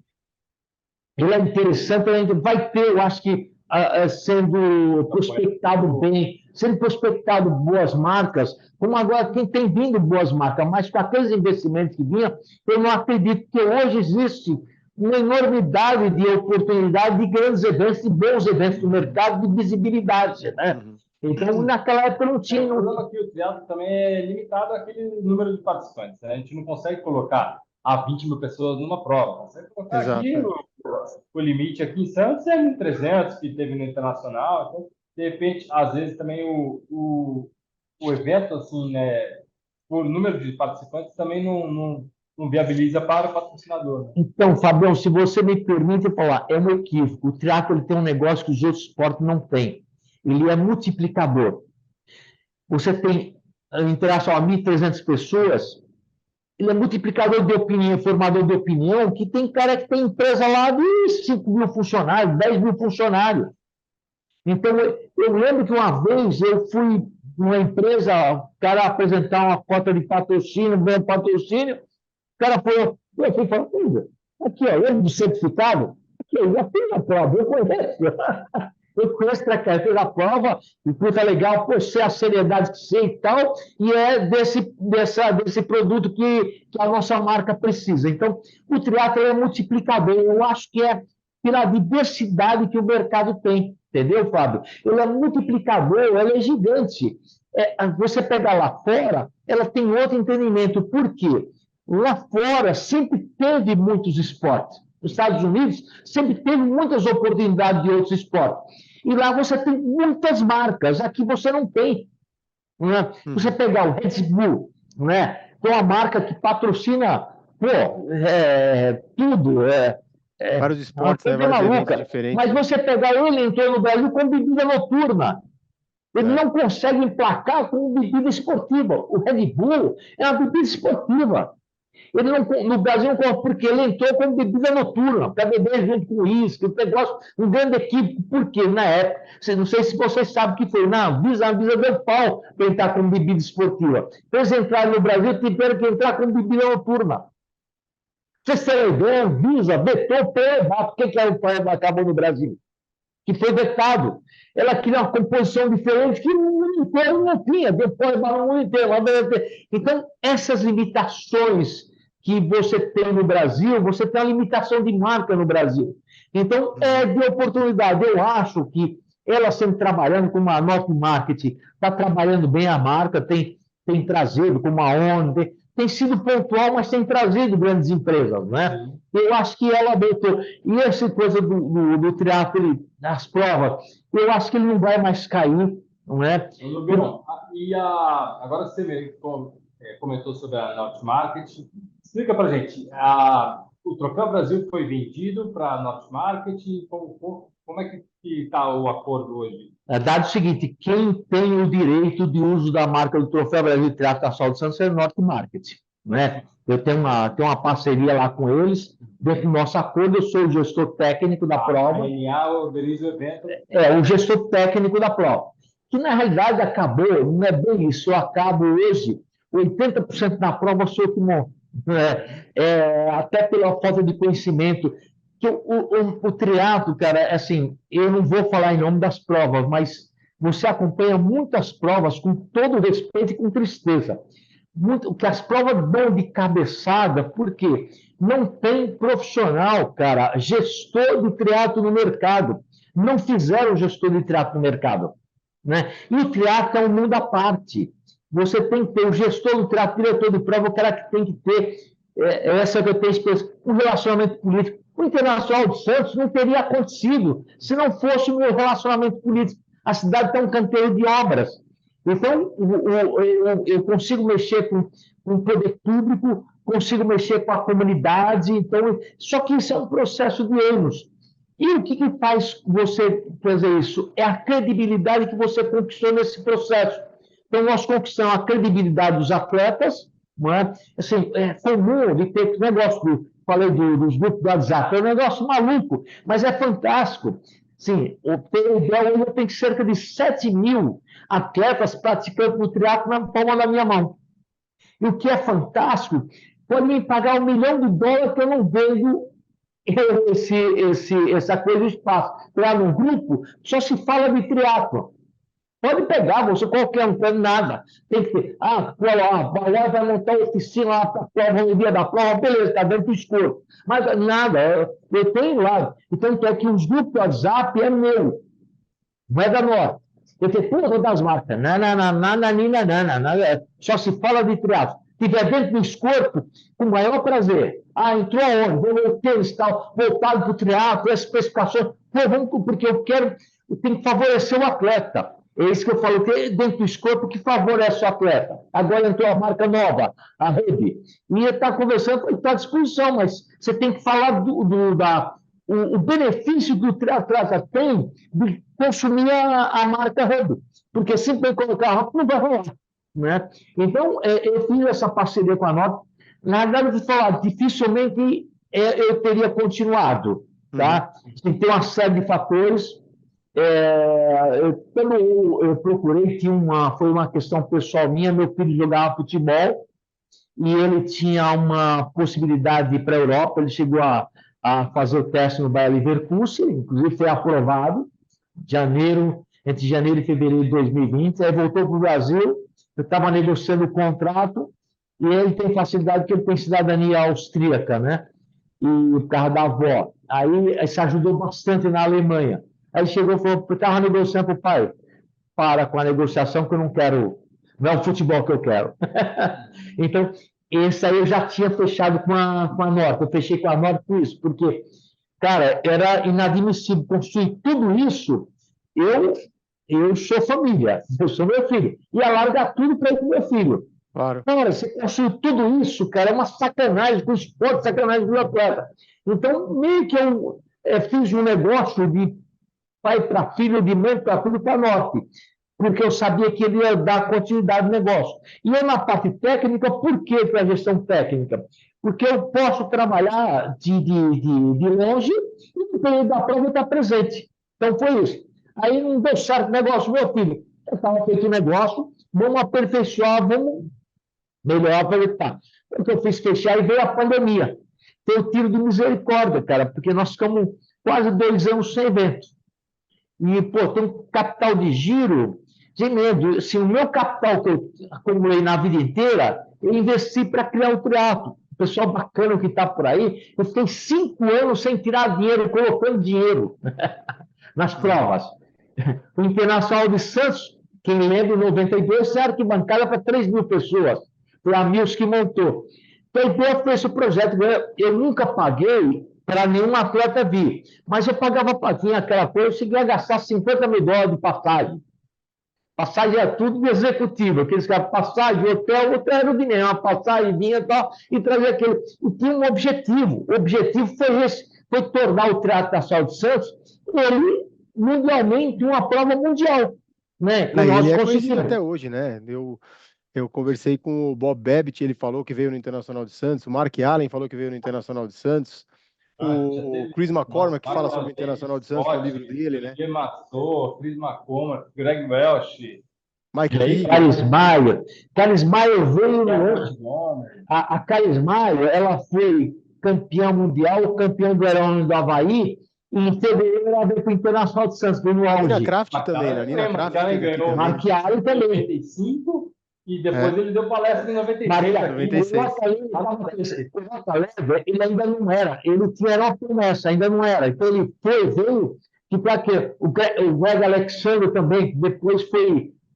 ele é interessante, ele vai ter, eu acho que, sendo prospectado bem, sendo prospectado boas marcas, como agora quem tem vindo boas marcas, mas com aqueles investimentos que vinham, eu não acredito que hoje existe uma enormidade de oportunidade de grandes eventos, de bons eventos no mercado, de visibilidade, né? Então, naquela época não tinha... O problema aqui, o triatlo também é limitado àquele número de participantes, né? A gente não consegue colocar 20 mil pessoas numa prova. Você colocar aqui, o limite aqui em Santos é 1.300, que teve no Internacional. Então, de repente, às vezes também o evento, assim, né, por número de participantes, também não viabiliza para o patrocinador. Né? Então, Fabião, se você me permite falar, é um equívoco. O triatlo ele tem um negócio que os outros esportes não têm. Ele é multiplicador. Você tem Internacional 1.300 pessoas, ele é multiplicador de opinião, formador de opinião, que tem cara que tem empresa lá de 5 mil funcionários, 10 mil funcionários. Então, eu lembro que uma vez eu fui numa empresa, o cara apresentar uma cota de patrocínio, ganhar patrocínio, o cara falou, eu fui falar, aqui, ó, eu do certificado, aqui, eu já fiz a prova, eu conheço. Eu conheço para cá, eu fiz a prova, e puta legal, pô, sei a seriedade que sei e tal, e é desse produto que a nossa marca precisa. Então, o triatlo é multiplicador, eu acho que é pela diversidade que o mercado tem, entendeu, Fábio? Ele é multiplicador, ele é gigante. Você pega lá fora, ela tem outro entendimento. Por quê? Lá fora sempre teve muitos esportes. Nos Estados Unidos sempre teve muitas oportunidades de outros esportes. E lá você tem muitas marcas, aqui você não tem. Não é? Você pegar o Red Bull, não é? Que é uma marca que patrocina tudo. Vários esportes, né? Vários eventos diferentes. Mas você pegar ele, entrou no Brasil com bebida noturna. Ele não consegue emplacar com bebida esportiva. O Red Bull é uma bebida esportiva. Ele não, no Brasil, porque ele entrou como bebida noturna, para beber junto com uísque, um grande equívoco. Por quê? Na época, não sei se vocês sabem o que foi, a Anvisa deu pau para entrar como bebida esportiva. Então, eles entraram no Brasil, tiveram que entrar como bebida noturna. Vocês têm ideia, a Anvisa vetou o Poebá. Por que o Poebá acabou no Brasil? Que foi vetado. Ela queria uma composição diferente que no mundo inteiro não tinha, deu Poebá no mundo inteiro. Então, essas limitações que você tem no Brasil, você tem a limitação de marca no Brasil. Então, é de oportunidade. Eu acho que ela sempre trabalhando com uma Norte Marketing, está trabalhando bem a marca, tem trazido com uma ONU, tem sido pontual, mas tem trazido grandes empresas, né? Eu acho que ela botou. E essa coisa do triatlo, as provas, eu acho que ele não vai mais cair, não é? Agora você comentou sobre a Norte Market. Explica para a gente, o Troféu Brasil foi vendido para a Norte Market, como é que está o acordo hoje? Dado o seguinte, quem tem o direito de uso da marca do Troféu Brasil Triatlo da Sol de Santos é a Norte Market, né? Eu tenho uma parceria lá com eles, dentro do nosso acordo, eu sou o gestor técnico da prova. A NA organiza o evento. O gestor técnico da prova. Que, na realidade, acabou, não é bem isso, eu acabo hoje, 80% da prova sou eu que monto. Até pela falta de conhecimento. Que o triatlo, cara, assim, eu não vou falar em nome das provas, mas você acompanha muitas provas com todo respeito e com tristeza. Que as provas dão de cabeçada, porque não tem profissional, cara, gestor de triatlo no mercado. Não fizeram gestor de triatlo no mercado, né? E o triatlo é um mundo à parte. Você tem que ter o gestor do triatlo, diretor de prova, o cara que tem que ter essa que eu tenho experiência, um relacionamento político. O Internacional de Santos não teria acontecido se não fosse o meu relacionamento político. A cidade tem um canteiro de obras. Então, eu consigo mexer com o poder público, consigo mexer com a comunidade. Então, só que isso é um processo de anos. E o que faz você fazer isso? É a credibilidade que você conquistou nesse processo. Então, nós conquistamos a credibilidade dos atletas, não é? Assim, é comum de ter negócio, falei dos grupos do WhatsApp, é um negócio maluco, mas é fantástico. Sim, o PDL tem cerca de 7 mil atletas praticando no triatlo na palma da minha mão. E o que é fantástico, pode me pagar $1 milhão que eu não vejo essa coisa do espaço. Lá no grupo, só se fala de triatlo. Pode pegar, você qualquer um, não nada. Tem que ter, vai montar uma oficina lá para a prova, no dia da prova, beleza, está dentro do escuro. Mas nada, eu tenho lá. Então, é que os grupos do WhatsApp é meu, não é da Norte. Eu tenho todas das marcas, só se fala de triatlo. Se estiver dentro do escopo, com o maior prazer. Entrou aonde? Vou tênis, tal, voltado para o triatlo, essa especificação. Porque eu tenho que favorecer o atleta. É isso que eu falo, que dentro do escopo que favorece o atleta. Agora entrou a marca nova, a Rede. E está conversando, está à disposição, mas você tem que falar o benefício que o atleta tem de consumir a marca Rede. Porque simplesmente colocar a não vai rolar. Né? Então, eu fiz essa parceria com a Norte. Na verdade, eu vou falar, dificilmente eu teria continuado, tá? Tem uma série de fatores. Eu procurei, foi uma questão pessoal minha, meu filho jogava futebol e ele tinha uma possibilidade de ir para a Europa, ele chegou a fazer o teste no Bayer Leverkusen, inclusive foi aprovado, entre janeiro e fevereiro de 2020, aí voltou para o Brasil, eu estava negociando o contrato, e ele tem facilidade porque ele tem cidadania austríaca, né? E por causa da avó. Aí isso ajudou bastante na Alemanha. Aí chegou e falou, eu estava negociando com o pai, para com a negociação que eu não quero, não é o futebol que eu quero. Então, esse aí eu já tinha fechado com a Norte, eu fechei com a Norte por isso, porque, cara, era inadmissível construir tudo isso, eu, eu sou família, eu sou meu filho, ia largar tudo para ir com meu filho. Claro. Cara, você construiu tudo isso, cara, é uma sacanagem com o esporte, sacanagem do atleta. Então, meio que eu fiz um negócio de pai para filho, de mãe para filho para norte, porque eu sabia que ele ia dar continuidade no negócio. E eu, na parte técnica, por que para a gestão técnica? Porque eu posso trabalhar de longe e no período da prova estar presente. Então, foi isso. Aí não deu certo o negócio, meu filho. Eu estava feito o negócio, vamos aperfeiçoar, vamos melhorar para ele tá. O que eu fiz fechar e veio a pandemia. Foi o tiro de misericórdia, cara, porque nós ficamos quase 2 anos sem evento. E, pô, tem um capital de giro tremendo. Assim, o meu capital que eu acumulei na vida inteira, eu investi para criar o teatro. O pessoal bacana que está por aí, eu fiquei 5 anos sem tirar dinheiro, colocando dinheiro nas provas. O Internacional de Santos, quem lembra, em 92, era arquibancada para 3 mil pessoas. Foi a Mills que montou. Então, a ideia foi esse projeto. Eu nunca paguei para nenhum atleta vir, mas eu pagava patinha, aquela coisa, eu conseguia gastar $50 mil de passagem. Passagem é tudo de executivo, aqueles que passagem, hotel era o dinheiro, uma passagem vinha e tal, e trazia aquele. E tinha um objetivo. O objetivo foi esse, foi tornar o Teatro Nacional de Santos ele mundialmente uma prova mundial. Né? E ele é conhecido até hoje, né? Eu conversei com o Bob Babbitt, ele falou que veio no Internacional de Santos, o Mark Allen falou que veio no Internacional de Santos, o Chris McCormack, que fala sobre o Internacional de Santos, que é o livro dele, né? Chris McCormack, Greg Welch, Mike Lee. Carlos Maia veio... A Carlos Maia, ela foi campeã mundial, campeã do Aerônomo do Havaí, e em fevereiro ela veio para o Internacional de Santos, foi no auge. Nina Kraft também, né? Nina Kraft ganhou Mark Allen também. 95, e depois ele deu palestra em 96. O Vataleva, ele ainda não era, ele tinha uma promessa, ainda não era. Então ele veio, que para quê? O Greg Alexander também, depois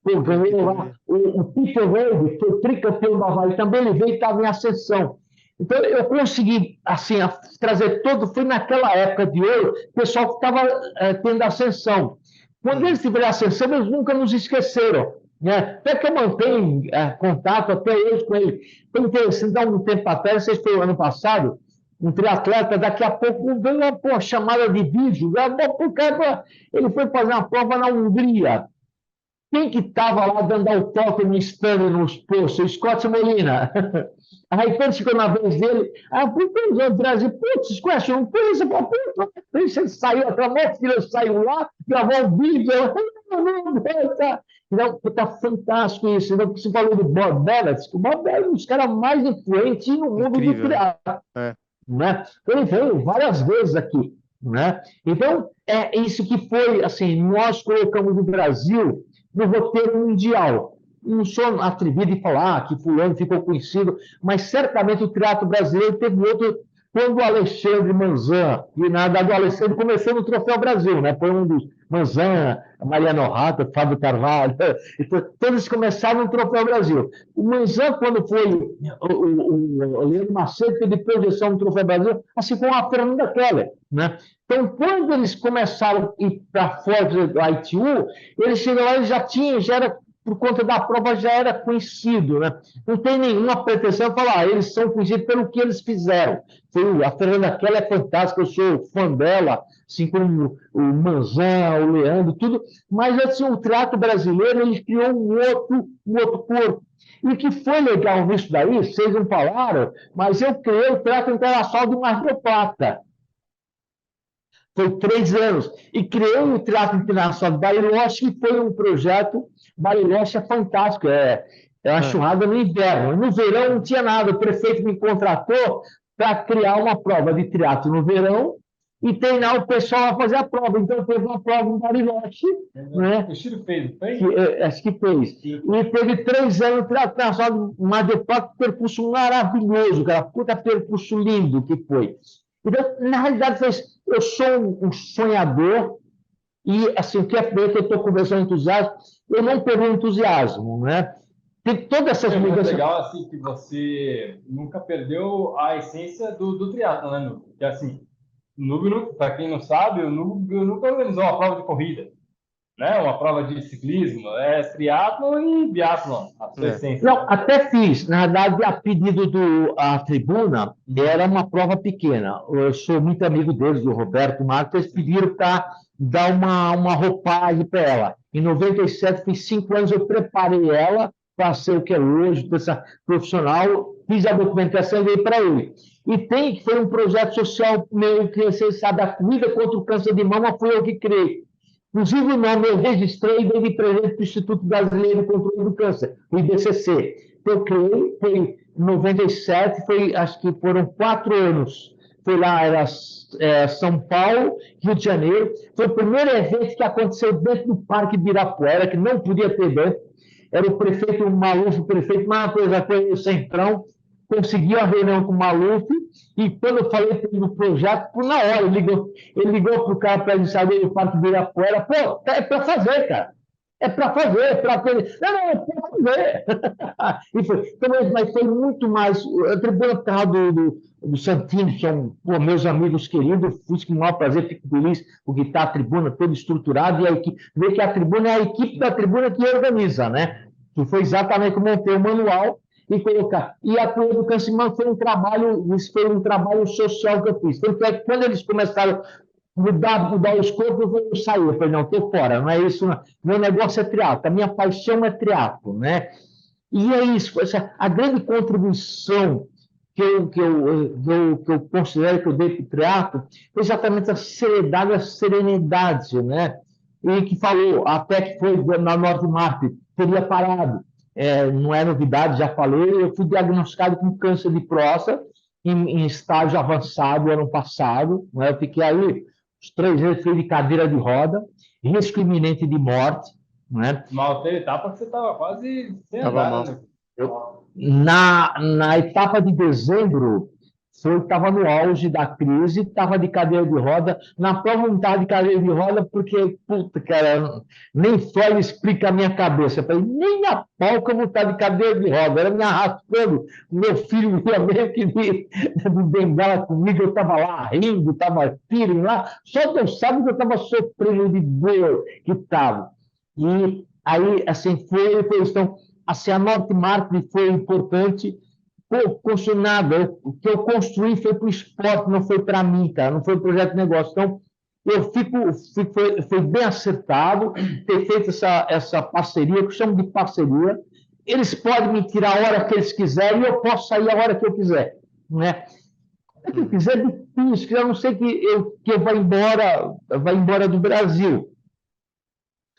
ganhou lá, o Peter Wade, foi tricampeão do Havaí, também ele veio e estava em ascensão. Então, eu consegui, assim, trazer todo, foi naquela época de ouro, o pessoal que estava tendo ascensão. Quando eles tiveram ascensão, eles nunca nos esqueceram. Né? Até que eu mantenho contato até hoje com ele. Foi interessante, há um tempo atrás, não sei se foi o ano passado, um triatleta, daqui a pouco veio uma chamada de vídeo, ele foi fazer uma prova na Hungria. Quem que estava lá dando autógrafo no stand nos postos? Scott Molina. Aí quando chegou na vez dele, por que os Brasil? Putz, conhece um polícia? Ele saiu, a minha filha saiu lá, gravou um vídeo. Então, está fantástico isso. Então, você falou do Bob Bellet, o Bob Bellet é um dos caras mais influentes no mundo do triatlo. Né? Ele veio várias vezes aqui. Né? Então, é isso que foi, assim, nós colocamos o Brasil no roteiro mundial. Não sou atrevido de falar que fulano ficou conhecido, mas certamente o triatlo brasileiro teve outro. Quando o Alexandre Manzan, e na verdade o Alexandre começou no Troféu Brasil, né? Foi um dos Manzan, Mariano Rata, Fábio Carvalho, todos começaram no Troféu Brasil. O Manzan, quando foi o Leandro Macedo, teve projeção no Troféu Brasil, assim como a Fernanda Keller, né? Então, quando eles começaram a ir para fora do ITU, eles chegaram lá e já era por conta da prova já era conhecido, né? Não tem nenhuma pretensão de falar, eles são conhecidos pelo que eles fizeram. A Fernanda Keller é fantástica, eu sou fã dela, assim como o Manzan, o Leandro, tudo, mas assim, o teatro brasileiro ele criou um outro corpo. E o que foi legal nisso daí, vocês não falaram, mas eu criei o Teatro Internacional do Mar del Plata. Foi 3 anos. E criei o Teatro Internacional de Bariloche, que foi um projeto. Bariloche é fantástico, é uma churrada no inverno. No verão não tinha nada, o prefeito me contratou para criar uma prova de teatro no verão e treinar o pessoal a fazer a prova. Então, teve uma prova em Bariloche, né? O Chiro fez, não fez? Acho que fez. Sim. E teve 3 anos de Teatro de Mar del Plata, percurso maravilhoso, cara. Puta percurso lindo que foi. Então, na realidade, eu sou um sonhador e, assim, o que é feito, eu estou conversando entusiasmo, eu não perdi o entusiasmo, né? Tem todas essas É muito mudanças. legal assim que você nunca perdeu a essência do triatlo, né, Nubio? Porque assim, o Nubio, para quem não sabe, o Nubio nunca organizou uma prova de corrida, né? Uma prova de ciclismo, é triatlo e biathlon, a sua essência. Não, Né? até fiz. Na verdade, a pedido da tribuna, era uma prova pequena. Eu sou muito amigo deles, do Roberto Marques, eles pediram para dar uma roupagem para ela. Em 97, fiz 5 anos, eu preparei ela para ser o que é hoje, essa profissional, fiz a documentação e dei para ele. E foi um projeto social meu, que você sabe, a corrida contra o câncer de mama foi eu que criei. Inclusive, o nome eu registrei e dei de presente para o Instituto Brasileiro de Controle do Câncer, o IBCC. Eu criei, foi em 97, acho que foram 4 anos. Foi lá, era São Paulo, Rio de Janeiro. Foi o primeiro evento que aconteceu dentro do Parque Ibirapuera, que não podia ter dentro. Era o prefeito Maluf, o prefeito, mas coisa foi o Centrão, conseguiu a reunião com o Maluf, e quando eu falei do projeto, na hora, ele ligou para o cara para ele saber do Parque Ibirapuera, pô, é para fazer, cara. É para fazer, é para fazer. Não, é para fazer. Então, mas foi muito mais. A tribuna estava do Santini, que são meus amigos queridos, fui com o maior prazer, fico feliz, porque está a tribuna toda estruturada, e a equipe, vê que a tribuna é a equipe da tribuna que organiza, né? Que foi exatamente como montei o manual e colocar. E a Corrida do Câncer foi um trabalho social que eu fiz. Tanto é que quando eles começaram mudar o escopo, eu saí. Eu falei, não, estou fora, não é isso. Não. Meu negócio é triatlo, a minha paixão é triatlo, né? E é isso, a grande contribuição que eu considero que eu dei para o triatlo foi exatamente a seriedade, a serenidade, né? E que falou, até que foi na Norte Marte, teria parado. Não é novidade, já falei, eu fui diagnosticado com câncer de próstata em estágio avançado ano passado, né? Eu fiquei aí os 3 anos de cadeira de roda, risco iminente de morte, né? Mas teve etapa que você estava quase sem andar, né? Na etapa de dezembro, estava no auge da crise, estava de cadeira de roda. Na prova não estava de cadeira de roda, porque, puta, cara, nem Freud explica a minha cabeça. Eu falei, nem a pau que eu vou estar de cadeira de roda. Era me arrastando, meu filho ia meio que de bengala comigo, eu estava lá rindo, estava firme lá. Só Deus sabe que eu estava sofrendo de dor que estava. E aí, assim, foi então, assim, a Norte Marte foi importante. Construí nada. O que eu construí foi para o esporte, não foi para mim, cara, não foi um projeto de negócio. Então, foi bem acertado ter feito essa parceria, que eu chamo de parceria. Eles podem me tirar a hora que eles quiserem e eu posso sair a hora que eu quiser, né? Se eu quiser, difícil, eu não sei que eu vá embora do Brasil.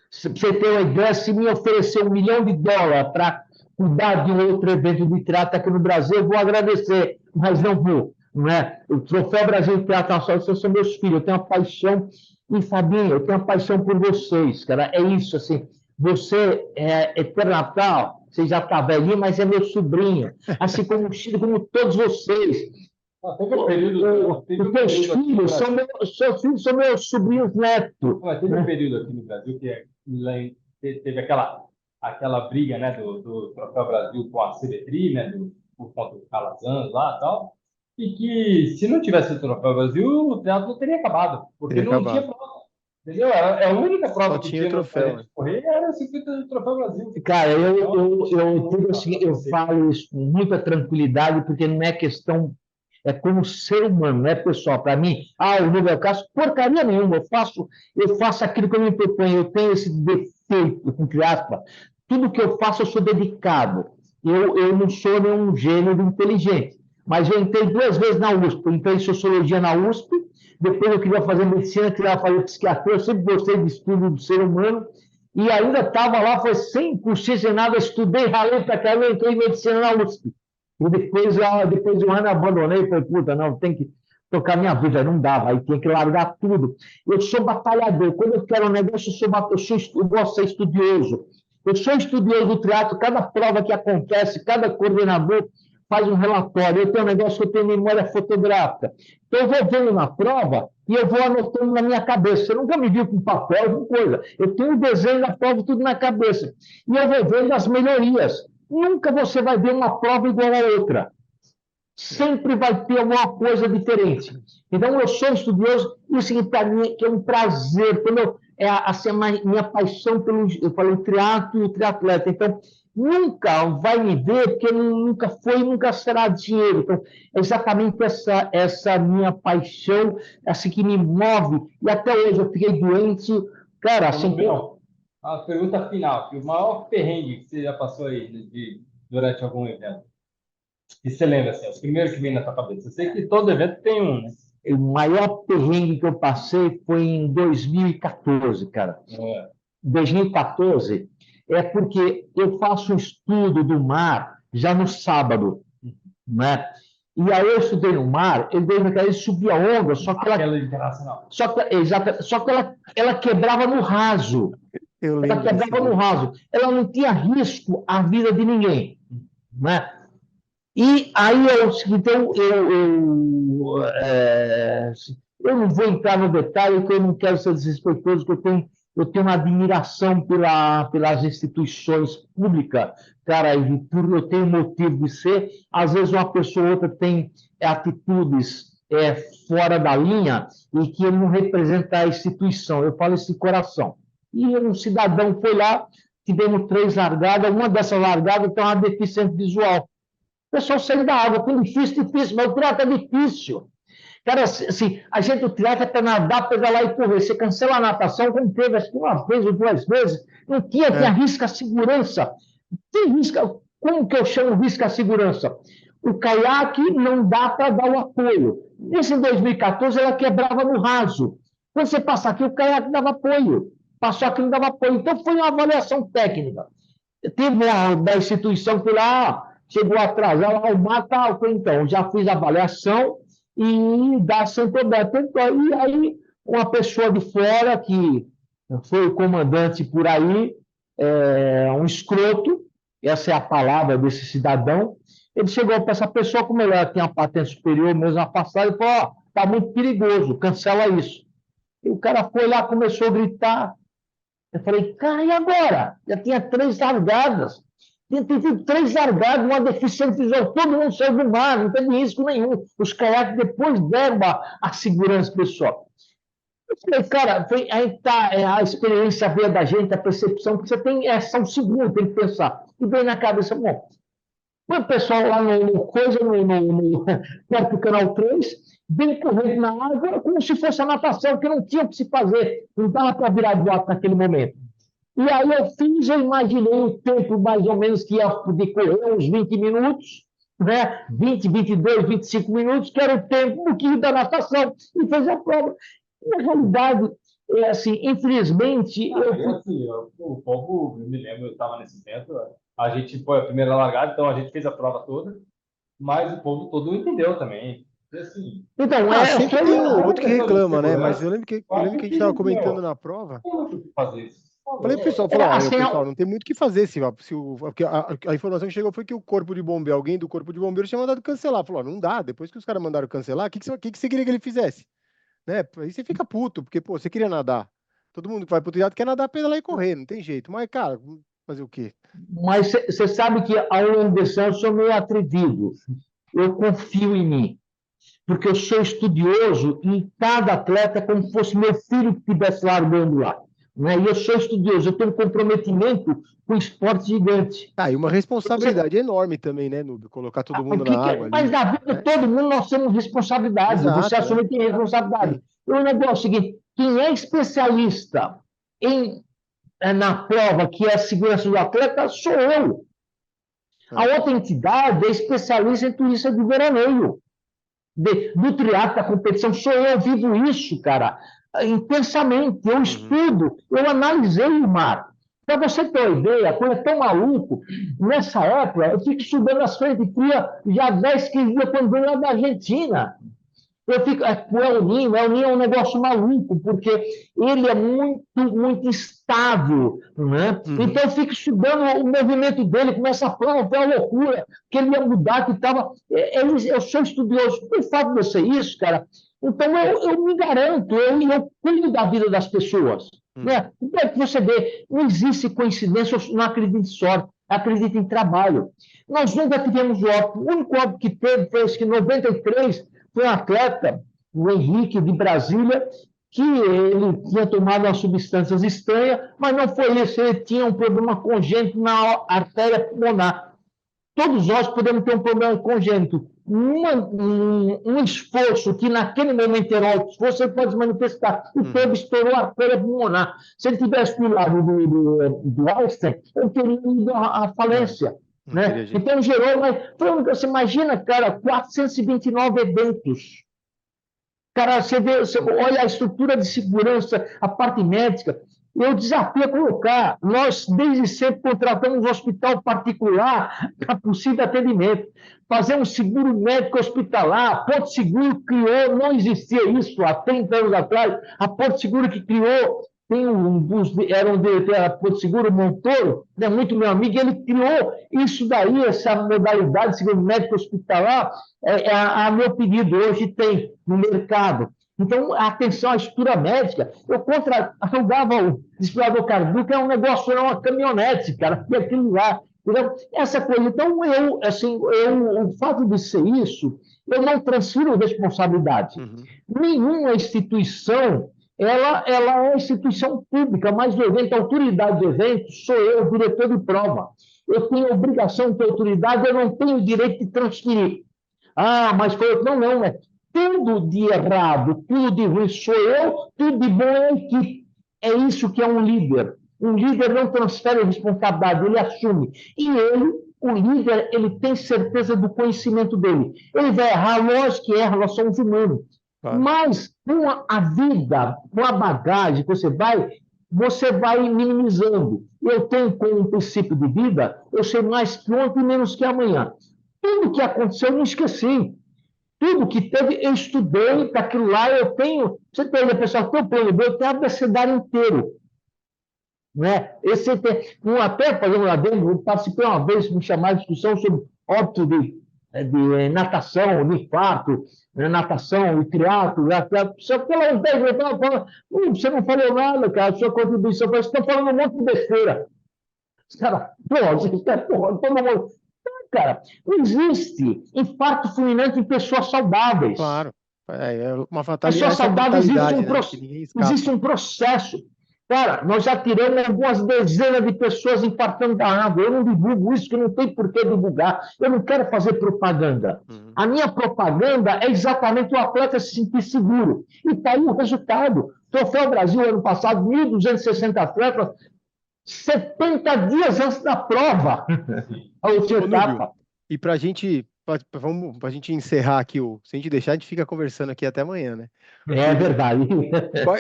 Se você ter uma ideia, se me oferecer $1 milhão para cuidar de um outro evento de teatro aqui no Brasil, eu vou agradecer, mas não vou. Não é? O Troféu Brasil de Teatro Nacional, vocês são meus filhos, eu tenho uma paixão, e Fabinho, eu tenho uma paixão por vocês, cara, é isso, assim, você é Natal, você já está velhinho, mas é meu sobrinho, assim como todos vocês. Teve um período. Os teus filhos são meus sobrinhos netos. Teve um período aqui no Brasil que teve aquela briga, né, do Troféu Brasil com a CBTRI, né, por conta do Calazans lá e tal, e que se não tivesse o Troféu Brasil, o teatro não teria acabado, porque não tinha prova. Entendeu? É a única prova Só que tinha tinha no troféu, Palestra né? de correr era o circuito do Troféu Brasil. Cara, Então, digo assim, eu falo isso com muita tranquilidade, porque não é questão, é como ser humano, não é pessoal. Para mim, o Nobel Castro, porcaria nenhuma, eu faço aquilo que eu me proponho, eu tenho esse defeito, entre aspas, tudo que eu faço eu sou dedicado. Eu não sou nenhum gênio inteligente, mas eu entrei 2 vezes na USP, eu entrei em Sociologia na USP, depois eu queria fazer medicina, queria fazer psiquiatria, eu sempre gostei de estudo do ser humano, e ainda estava lá, foi sem curso nada, estudei, ralei para cá, eu entrei em medicina na USP. E depois de um ano eu abandonei, falei, puta, não, tem que tocar minha vida, não dava, aí tinha que largar tudo. Eu sou batalhador, quando eu quero um negócio, eu gosto de ser estudioso. Eu sou estudioso do teatro, cada prova que acontece, cada coordenador faz um relatório. Eu tenho um negócio que eu tenho memória fotográfica. Então, eu vou vendo na prova e eu vou anotando na minha cabeça. Você nunca me viu com papel, com coisa. Eu tenho o desenho da prova tudo na cabeça. E eu vou vendo as melhorias. Nunca você vai ver uma prova igual a outra. Sempre vai ter alguma coisa diferente. Então, eu sou estudioso, e isso para mim é um prazer. Assim, a minha paixão eu falei, triatlo e o triatleta. Então, nunca vai me ver, porque nunca foi e nunca será dinheiro. Então, é exatamente essa minha paixão, assim, que me move. E até hoje eu fiquei doente. Cara, assim, Não, a pergunta final, que o maior perrengue que você já passou aí durante algum evento. E você lembra, assim, os primeiros que vem na tua cabeça? Eu sei que todo evento tem um, né? o maior perrengue que eu passei foi em 2014, cara. 2014 é porque eu faço um estudo do mar já no sábado, né? E aí eu estudei no mar, ele subia onda, só que Aquela internacional. só que ela quebrava no raso. Eu Ela lembro desse quebrava no dia. raso. Ela não tinha risco à vida de ninguém, né? E aí então eu não vou entrar no detalhe, porque eu não quero ser desrespeitoso, porque eu tenho uma admiração pelas instituições públicas, cara, e por eu tenho motivo de ser. Às vezes uma pessoa ou outra tem atitudes fora da linha e que não representa a instituição. Eu falo isso de coração. E um cidadão foi lá, tivemos 3 largadas, uma dessas largadas tem uma deficiente visual. O pessoal saiu da água, tem difícil, mas o triatlo é difícil. Cara, assim, o triatlo é para nadar, pedalar e correr. Você cancela a natação, como teve, acho que 1 vez ou 2 vezes. Não tinha risco à segurança. Tem risco, como que eu chamo risco à segurança? O caiaque não dá para dar o apoio. Nesse em 2014, ela quebrava no raso. Quando você passa aqui, o caiaque dava apoio. Passou aqui, não dava apoio. Então, foi uma avaliação técnica. Teve da instituição que lá chegou atrasado, o mar tal, então, já fiz a avaliação e dá Santo Roberto. Então, e aí, uma pessoa de fora, que foi o comandante por aí, um escroto, essa é a palavra desse cidadão, ele chegou para essa pessoa, como ela tinha a patente superior, mesmo a passagem, e falou, está muito perigoso, cancela isso. E o cara foi lá, começou a gritar. Eu falei, cara, e agora? Já tinha 3 largadas. Tinha tido 3 largadas, uma deficiente visual, todo mundo saiu do mar, não teve risco nenhum. Os caiaques depois deram a segurança pessoal. Eu falei, cara, aí tá a experiência veio da gente, a percepção, que você tem, são segundos, tem que pensar. E vem na cabeça, bom, o pessoal lá perto do Canal 3, vem correndo na água como se fosse a natação, que não tinha o que se fazer, não dava para virar de lado naquele momento. E aí eu imaginei o tempo mais ou menos que ia decorrer, uns 20 minutos, né? 20, 22, 25 minutos, que era o tempo do que da natação, e fez a prova. Na realidade, assim, infelizmente... Assim, o povo, eu me lembro, eu estava nesse evento, a gente foi a primeira largada, então a gente fez a prova toda, mas o povo todo entendeu também. Assim, então, sempre tem um outro que reclama, né? Mas eu lembro que a gente estava comentando na prova. Fazer isso. Falei pro pessoal, pessoal, não tem muito o que fazer. Porque a informação que chegou foi que o corpo de bombeiro, alguém do corpo de bombeiro tinha mandado cancelar. Falou, não dá, depois que os caras mandaram cancelar, o que você queria que ele fizesse? Né? Aí você fica puto, porque, pô, você queria nadar. Todo mundo que vai pro triatlo quer nadar, pedalar e correr, não tem jeito. Mas, cara, fazer o quê? Mas você sabe que ao longo desse ano eu sou meio atrevido. Eu confio em mim. porque eu sou estudioso e cada atleta é como se fosse meu filho que estivesse largando lá. Né? E eu sou estudioso, eu tenho um comprometimento com o esporte gigante. E uma responsabilidade enorme também, né, Núbio? Colocar todo mundo na água Mas ali. na vida, Né? todo mundo nós temos responsabilidade. Você Exato, assume que tem responsabilidade. E o negócio é o seguinte: quem é especialista na prova, que é a segurança do atleta, sou eu. A outra entidade é especialista em turista de veraneio. Do triatlo, da competição, sou eu, vivo isso, cara, intensamente. Eu estudo, eu analisei o mar. Para você ter uma ideia, quando é tão maluco, nessa época, eu fico estudando as frentes fria já 10, 15 dias quando venho lá da Argentina. Eu fico, o El Ninho é um negócio maluco, porque ele é muito instável, né? Então eu fico estudando o movimento dele, começa a prova, foi uma loucura, que ele ia mudar, que estava... Eu sou estudioso, por fato de eu ser isso, cara, então eu me garanto, eu cuido da vida das pessoas. Né? Então, é que você vê, não existe coincidência, eu não acredito em sorte, acredito em trabalho. Nós nunca tivemos óbito, o único óbito que teve foi esse que em 93 foi um atleta, o Henrique, de Brasília, que ele tinha tomado umas substâncias estranhas, mas não foi isso, ele tinha um problema congênito na artéria pulmonar. Todos nós podemos ter um problema congênito. Um esforço que naquele momento era alto esforço, ele pode se manifestar. O Teve estourou a artéria pulmonar. Se ele tivesse do lado do Einstein, ele teria ido à falência. Né? Então gerou, mas você imagina, cara, 429 eventos. Cara, você olha a estrutura de segurança, a parte médica. Eu desafio a colocar. Nós, desde sempre, contratamos um hospital particular para possível atendimento. Fazer um seguro médico hospitalar. Porto Seguro criou, não existia isso há 30 anos atrás. A Porto Seguro que criou, era um diretor da Porto Seguro, Montoro, né, muito meu amigo, ele criou isso daí, essa modalidade de seguro médico hospitalar, a meu pedido, hoje tem no mercado. Então, atenção à estrutura médica. Eu alugava o desfibrilador cardíaco, que é um negócio, é uma caminhonete, cara, e aquilo lá. Entendeu? Essa coisa. Então, o fato de ser isso, eu não transfiro responsabilidade. Nenhuma instituição, ela é instituição pública, mas o evento, a autoridade do evento, sou eu, o diretor de prova. Eu tenho obrigação de ter autoridade, eu não tenho direito de transferir. Mas foi... Não, é tudo de errado, tudo de ruim sou eu, tudo de bom é a equipe. É isso que é um líder. Um líder não transfere a responsabilidade, ele assume. E o líder, ele tem certeza do conhecimento dele. Ele vai errar, lógico que erra, nós somos humanos. Mas com a vida, com a bagagem que você vai minimizando. Eu tenho como um princípio de vida, eu sei mais que ontem e menos que amanhã. Tudo que aconteceu, eu não esqueci. Tudo que teve, eu estudei para aquilo lá, eu tenho... Você tem, pessoal, tem o plano B, eu tenho o abecedário inteiro. Né? Até fazendo lá dentro, eu participei uma vez, me chamaram de discussão sobre óbito de natação, de infarto, natação e triatlo. Só pela eu estava falando, você não falou nada, cara, sua contribuição, você está falando um monte de besteira. Os caras, todo mundo... Cara, não existe infarto fulminante em pessoas saudáveis. Claro. É uma fatalidade. Pessoas saudáveis, existe um processo. Cara, nós já tiramos algumas dezenas de pessoas infartando da água. Eu não divulgo isso, que não tem por que divulgar. Eu não quero fazer propaganda. A minha propaganda é exatamente o atleta se sentir seguro. E está aí o resultado. Troféu Brasil, ano passado, 1.260 atletas, 70 dias antes da prova. A última etapa. E para a gente encerrar aqui, se a gente deixar, a gente fica conversando aqui até amanhã, né? É verdade.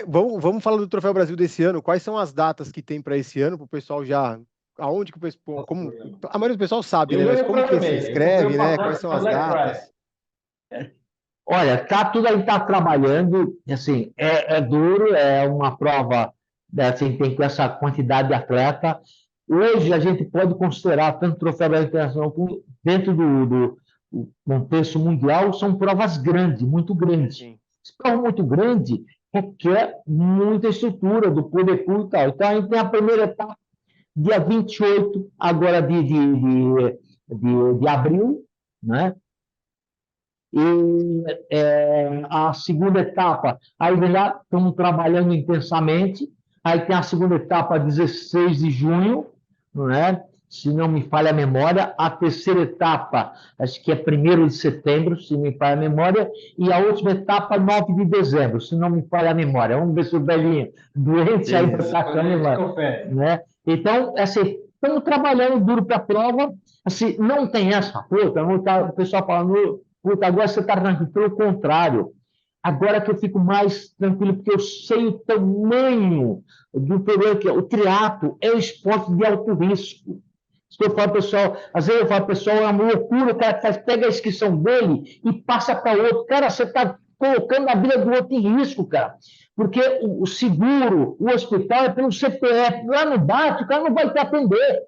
Vamos falar do Troféu Brasil desse ano. Quais são as datas que tem para esse ano, para o pessoal já... Aonde que o pessoal... A maioria do pessoal sabe, né? Mas como que se inscreve, né? Quais são as datas? Olha, tudo aí está trabalhando, assim, é duro, é uma prova, assim, tem essa quantidade de atleta. Hoje a gente pode considerar tanto o Troféu Brasil Internacional como dentro do contexto mundial, são provas grandes, muito grandes. Essa prova muito grande requer muita estrutura do poder público e tal. Então, a gente tem a primeira etapa, dia 28, agora de abril, né? E a segunda etapa, aí já estamos trabalhando intensamente. Aí tem a segunda etapa, 16 de junho, não é? Se não me falha a memória. A terceira etapa, acho que é 1º de setembro, se me falha a memória. E a última etapa, 9 de dezembro, se não me falha a memória. Vamos ver se o velhinho doente aí para sacar a memória. Né? Então, assim, estamos trabalhando duro para a prova. Assim, não tem essa, puta, não tá, o pessoal falando, puta, agora você está tranquilo. Pelo contrário, agora que eu fico mais tranquilo, porque eu sei o tamanho do problema que é. O triatlo é um esporte de alto risco. Se eu falo, pessoal, às vezes eu falo, pessoal, é uma loucura, o cara pega a inscrição dele e passa para outro. Cara, você está colocando a vida do outro em risco, cara. Porque o seguro, o hospital é pelo CPF. Lá no bate, o cara não vai te atender.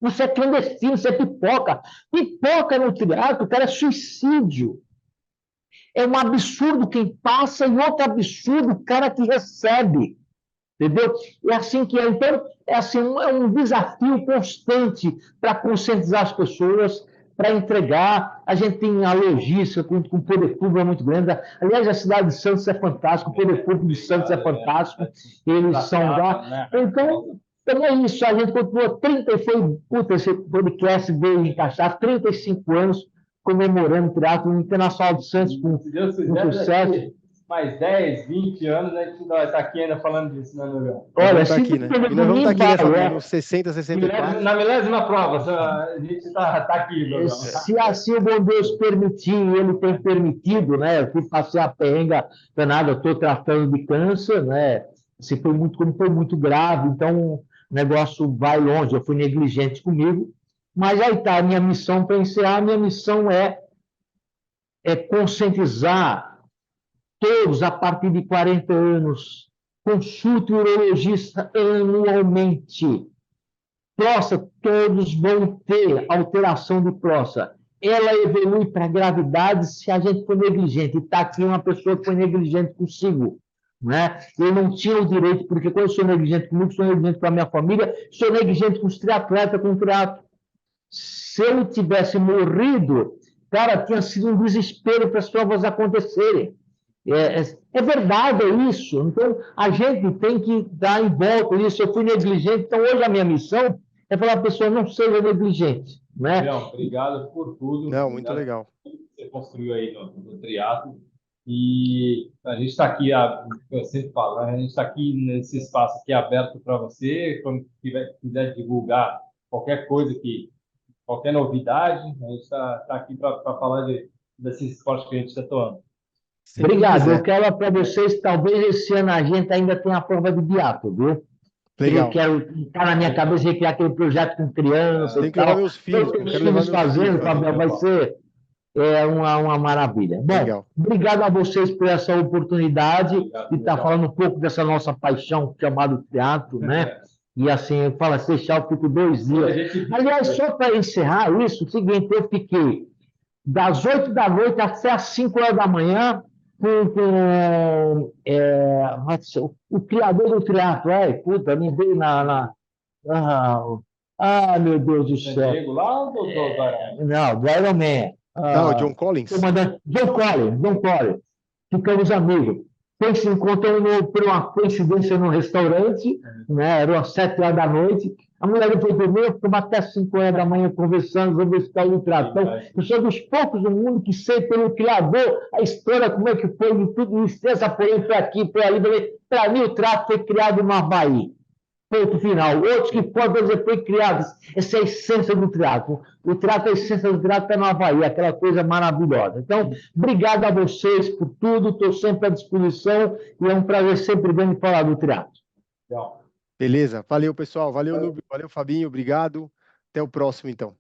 Você é clandestino, você é pipoca. Pipoca no triatlo, cara, é suicídio. É um absurdo quem passa e outro absurdo o cara que recebe. Entendeu? É assim que é. Então, assim, é um desafio constante para conscientizar as pessoas, para entregar. A gente tem a logística com o poder público é muito grande. Aliás, a cidade de Santos é fantástica, o poder público de Santos é fantástico. Eles são lá. Então é isso, a gente continua 30, esse podcast veio encaixar 35 anos comemorando o Triatlo Internacional de Santos com sucesso. Mais 10, 20 anos, a gente vai estar aqui ainda falando disso, né, Nubel? Olha, se aqui, né? E nós vamos estar aqui nos 60, 64. Na milésima prova, a gente está aqui, Nubel. Se assim o bom Deus permitir, ele tem permitido, né? Eu fui passar a perrenga danada, eu estou tratando de câncer, né? Se foi muito grave, então o negócio vai longe, eu fui negligente comigo. Mas aí está a minha missão para encerrar. A minha missão é conscientizar todos a partir de 40 anos. Consulte o urologista anualmente. Próstata, todos vão ter alteração de próstata. Ela evolui para gravidade se a gente for negligente. E está aqui uma pessoa que foi negligente consigo. Né? Eu não tinha o direito, porque quando eu sou negligente comigo, sou negligente com a minha família, sou negligente com os triatletas, com o triatlo. Se eu tivesse morrido, cara, tinha sido um desespero para as provas acontecerem. É verdade, é isso. Então, a gente tem que dar em volta disso. Eu fui negligente, então hoje a minha missão é falar à pessoa, não seja negligente. Né? Leão, obrigado por tudo. Não, muito legal. Por tudo que você construiu aí no triatlo. E a gente está aqui, eu sempre falo, né? A gente está aqui nesse espaço aqui aberto para você, quando quiser divulgar qualquer coisa, qualquer novidade, a gente está aqui para falar desse esporte que a gente está atuando. Obrigado. Eu quero para vocês, talvez esse ano a gente ainda tenha a prova de biatlo, viu? Legal. Eu quero estar na minha cabeça e criar aquele projeto com crianças. Tem que levar meus filhos. Eu quero levar fazendo, Fabião, vai ser uma maravilha. Bom, legal. Obrigado a vocês por essa oportunidade de estar falando um pouco dessa nossa paixão chamada triatlo, né? E assim, eu falo, deixar eu fico 2 dias. Aliás, só para encerrar isso, o seguinte, eu fiquei das 8 da noite até as 5 horas da manhã o criador do triatlo. Me veio meu Deus do céu. Lá ou do Ironman? Não, do Ironman. Não, John Collins. John Collins. Ficamos amigos. Se encontramos por uma coincidência num restaurante, né? Eram às 7 horas da noite. A mulher foi dormir, ficamos até 5 horas da manhã conversando sobre esse tal do triatlo. Então, eu sou dos poucos do mundo que sei pelo criador a história, como é que foi de tudo isso, essa polêmica aqui, foi ali. Para mim, o triatlo foi criado no Havaí. Ponto final. Outros que podem dizer foi criado. Essa é a essência do triatlo. O triatlo, a essência do triatlo está no Havaí, aquela coisa maravilhosa. Então, obrigado a vocês por tudo, estou sempre à disposição e é um prazer sempre vir falar do triatlo. Beleza. Valeu, pessoal. Valeu, Nubio. Valeu, Fabinho. Obrigado. Até o próximo, então.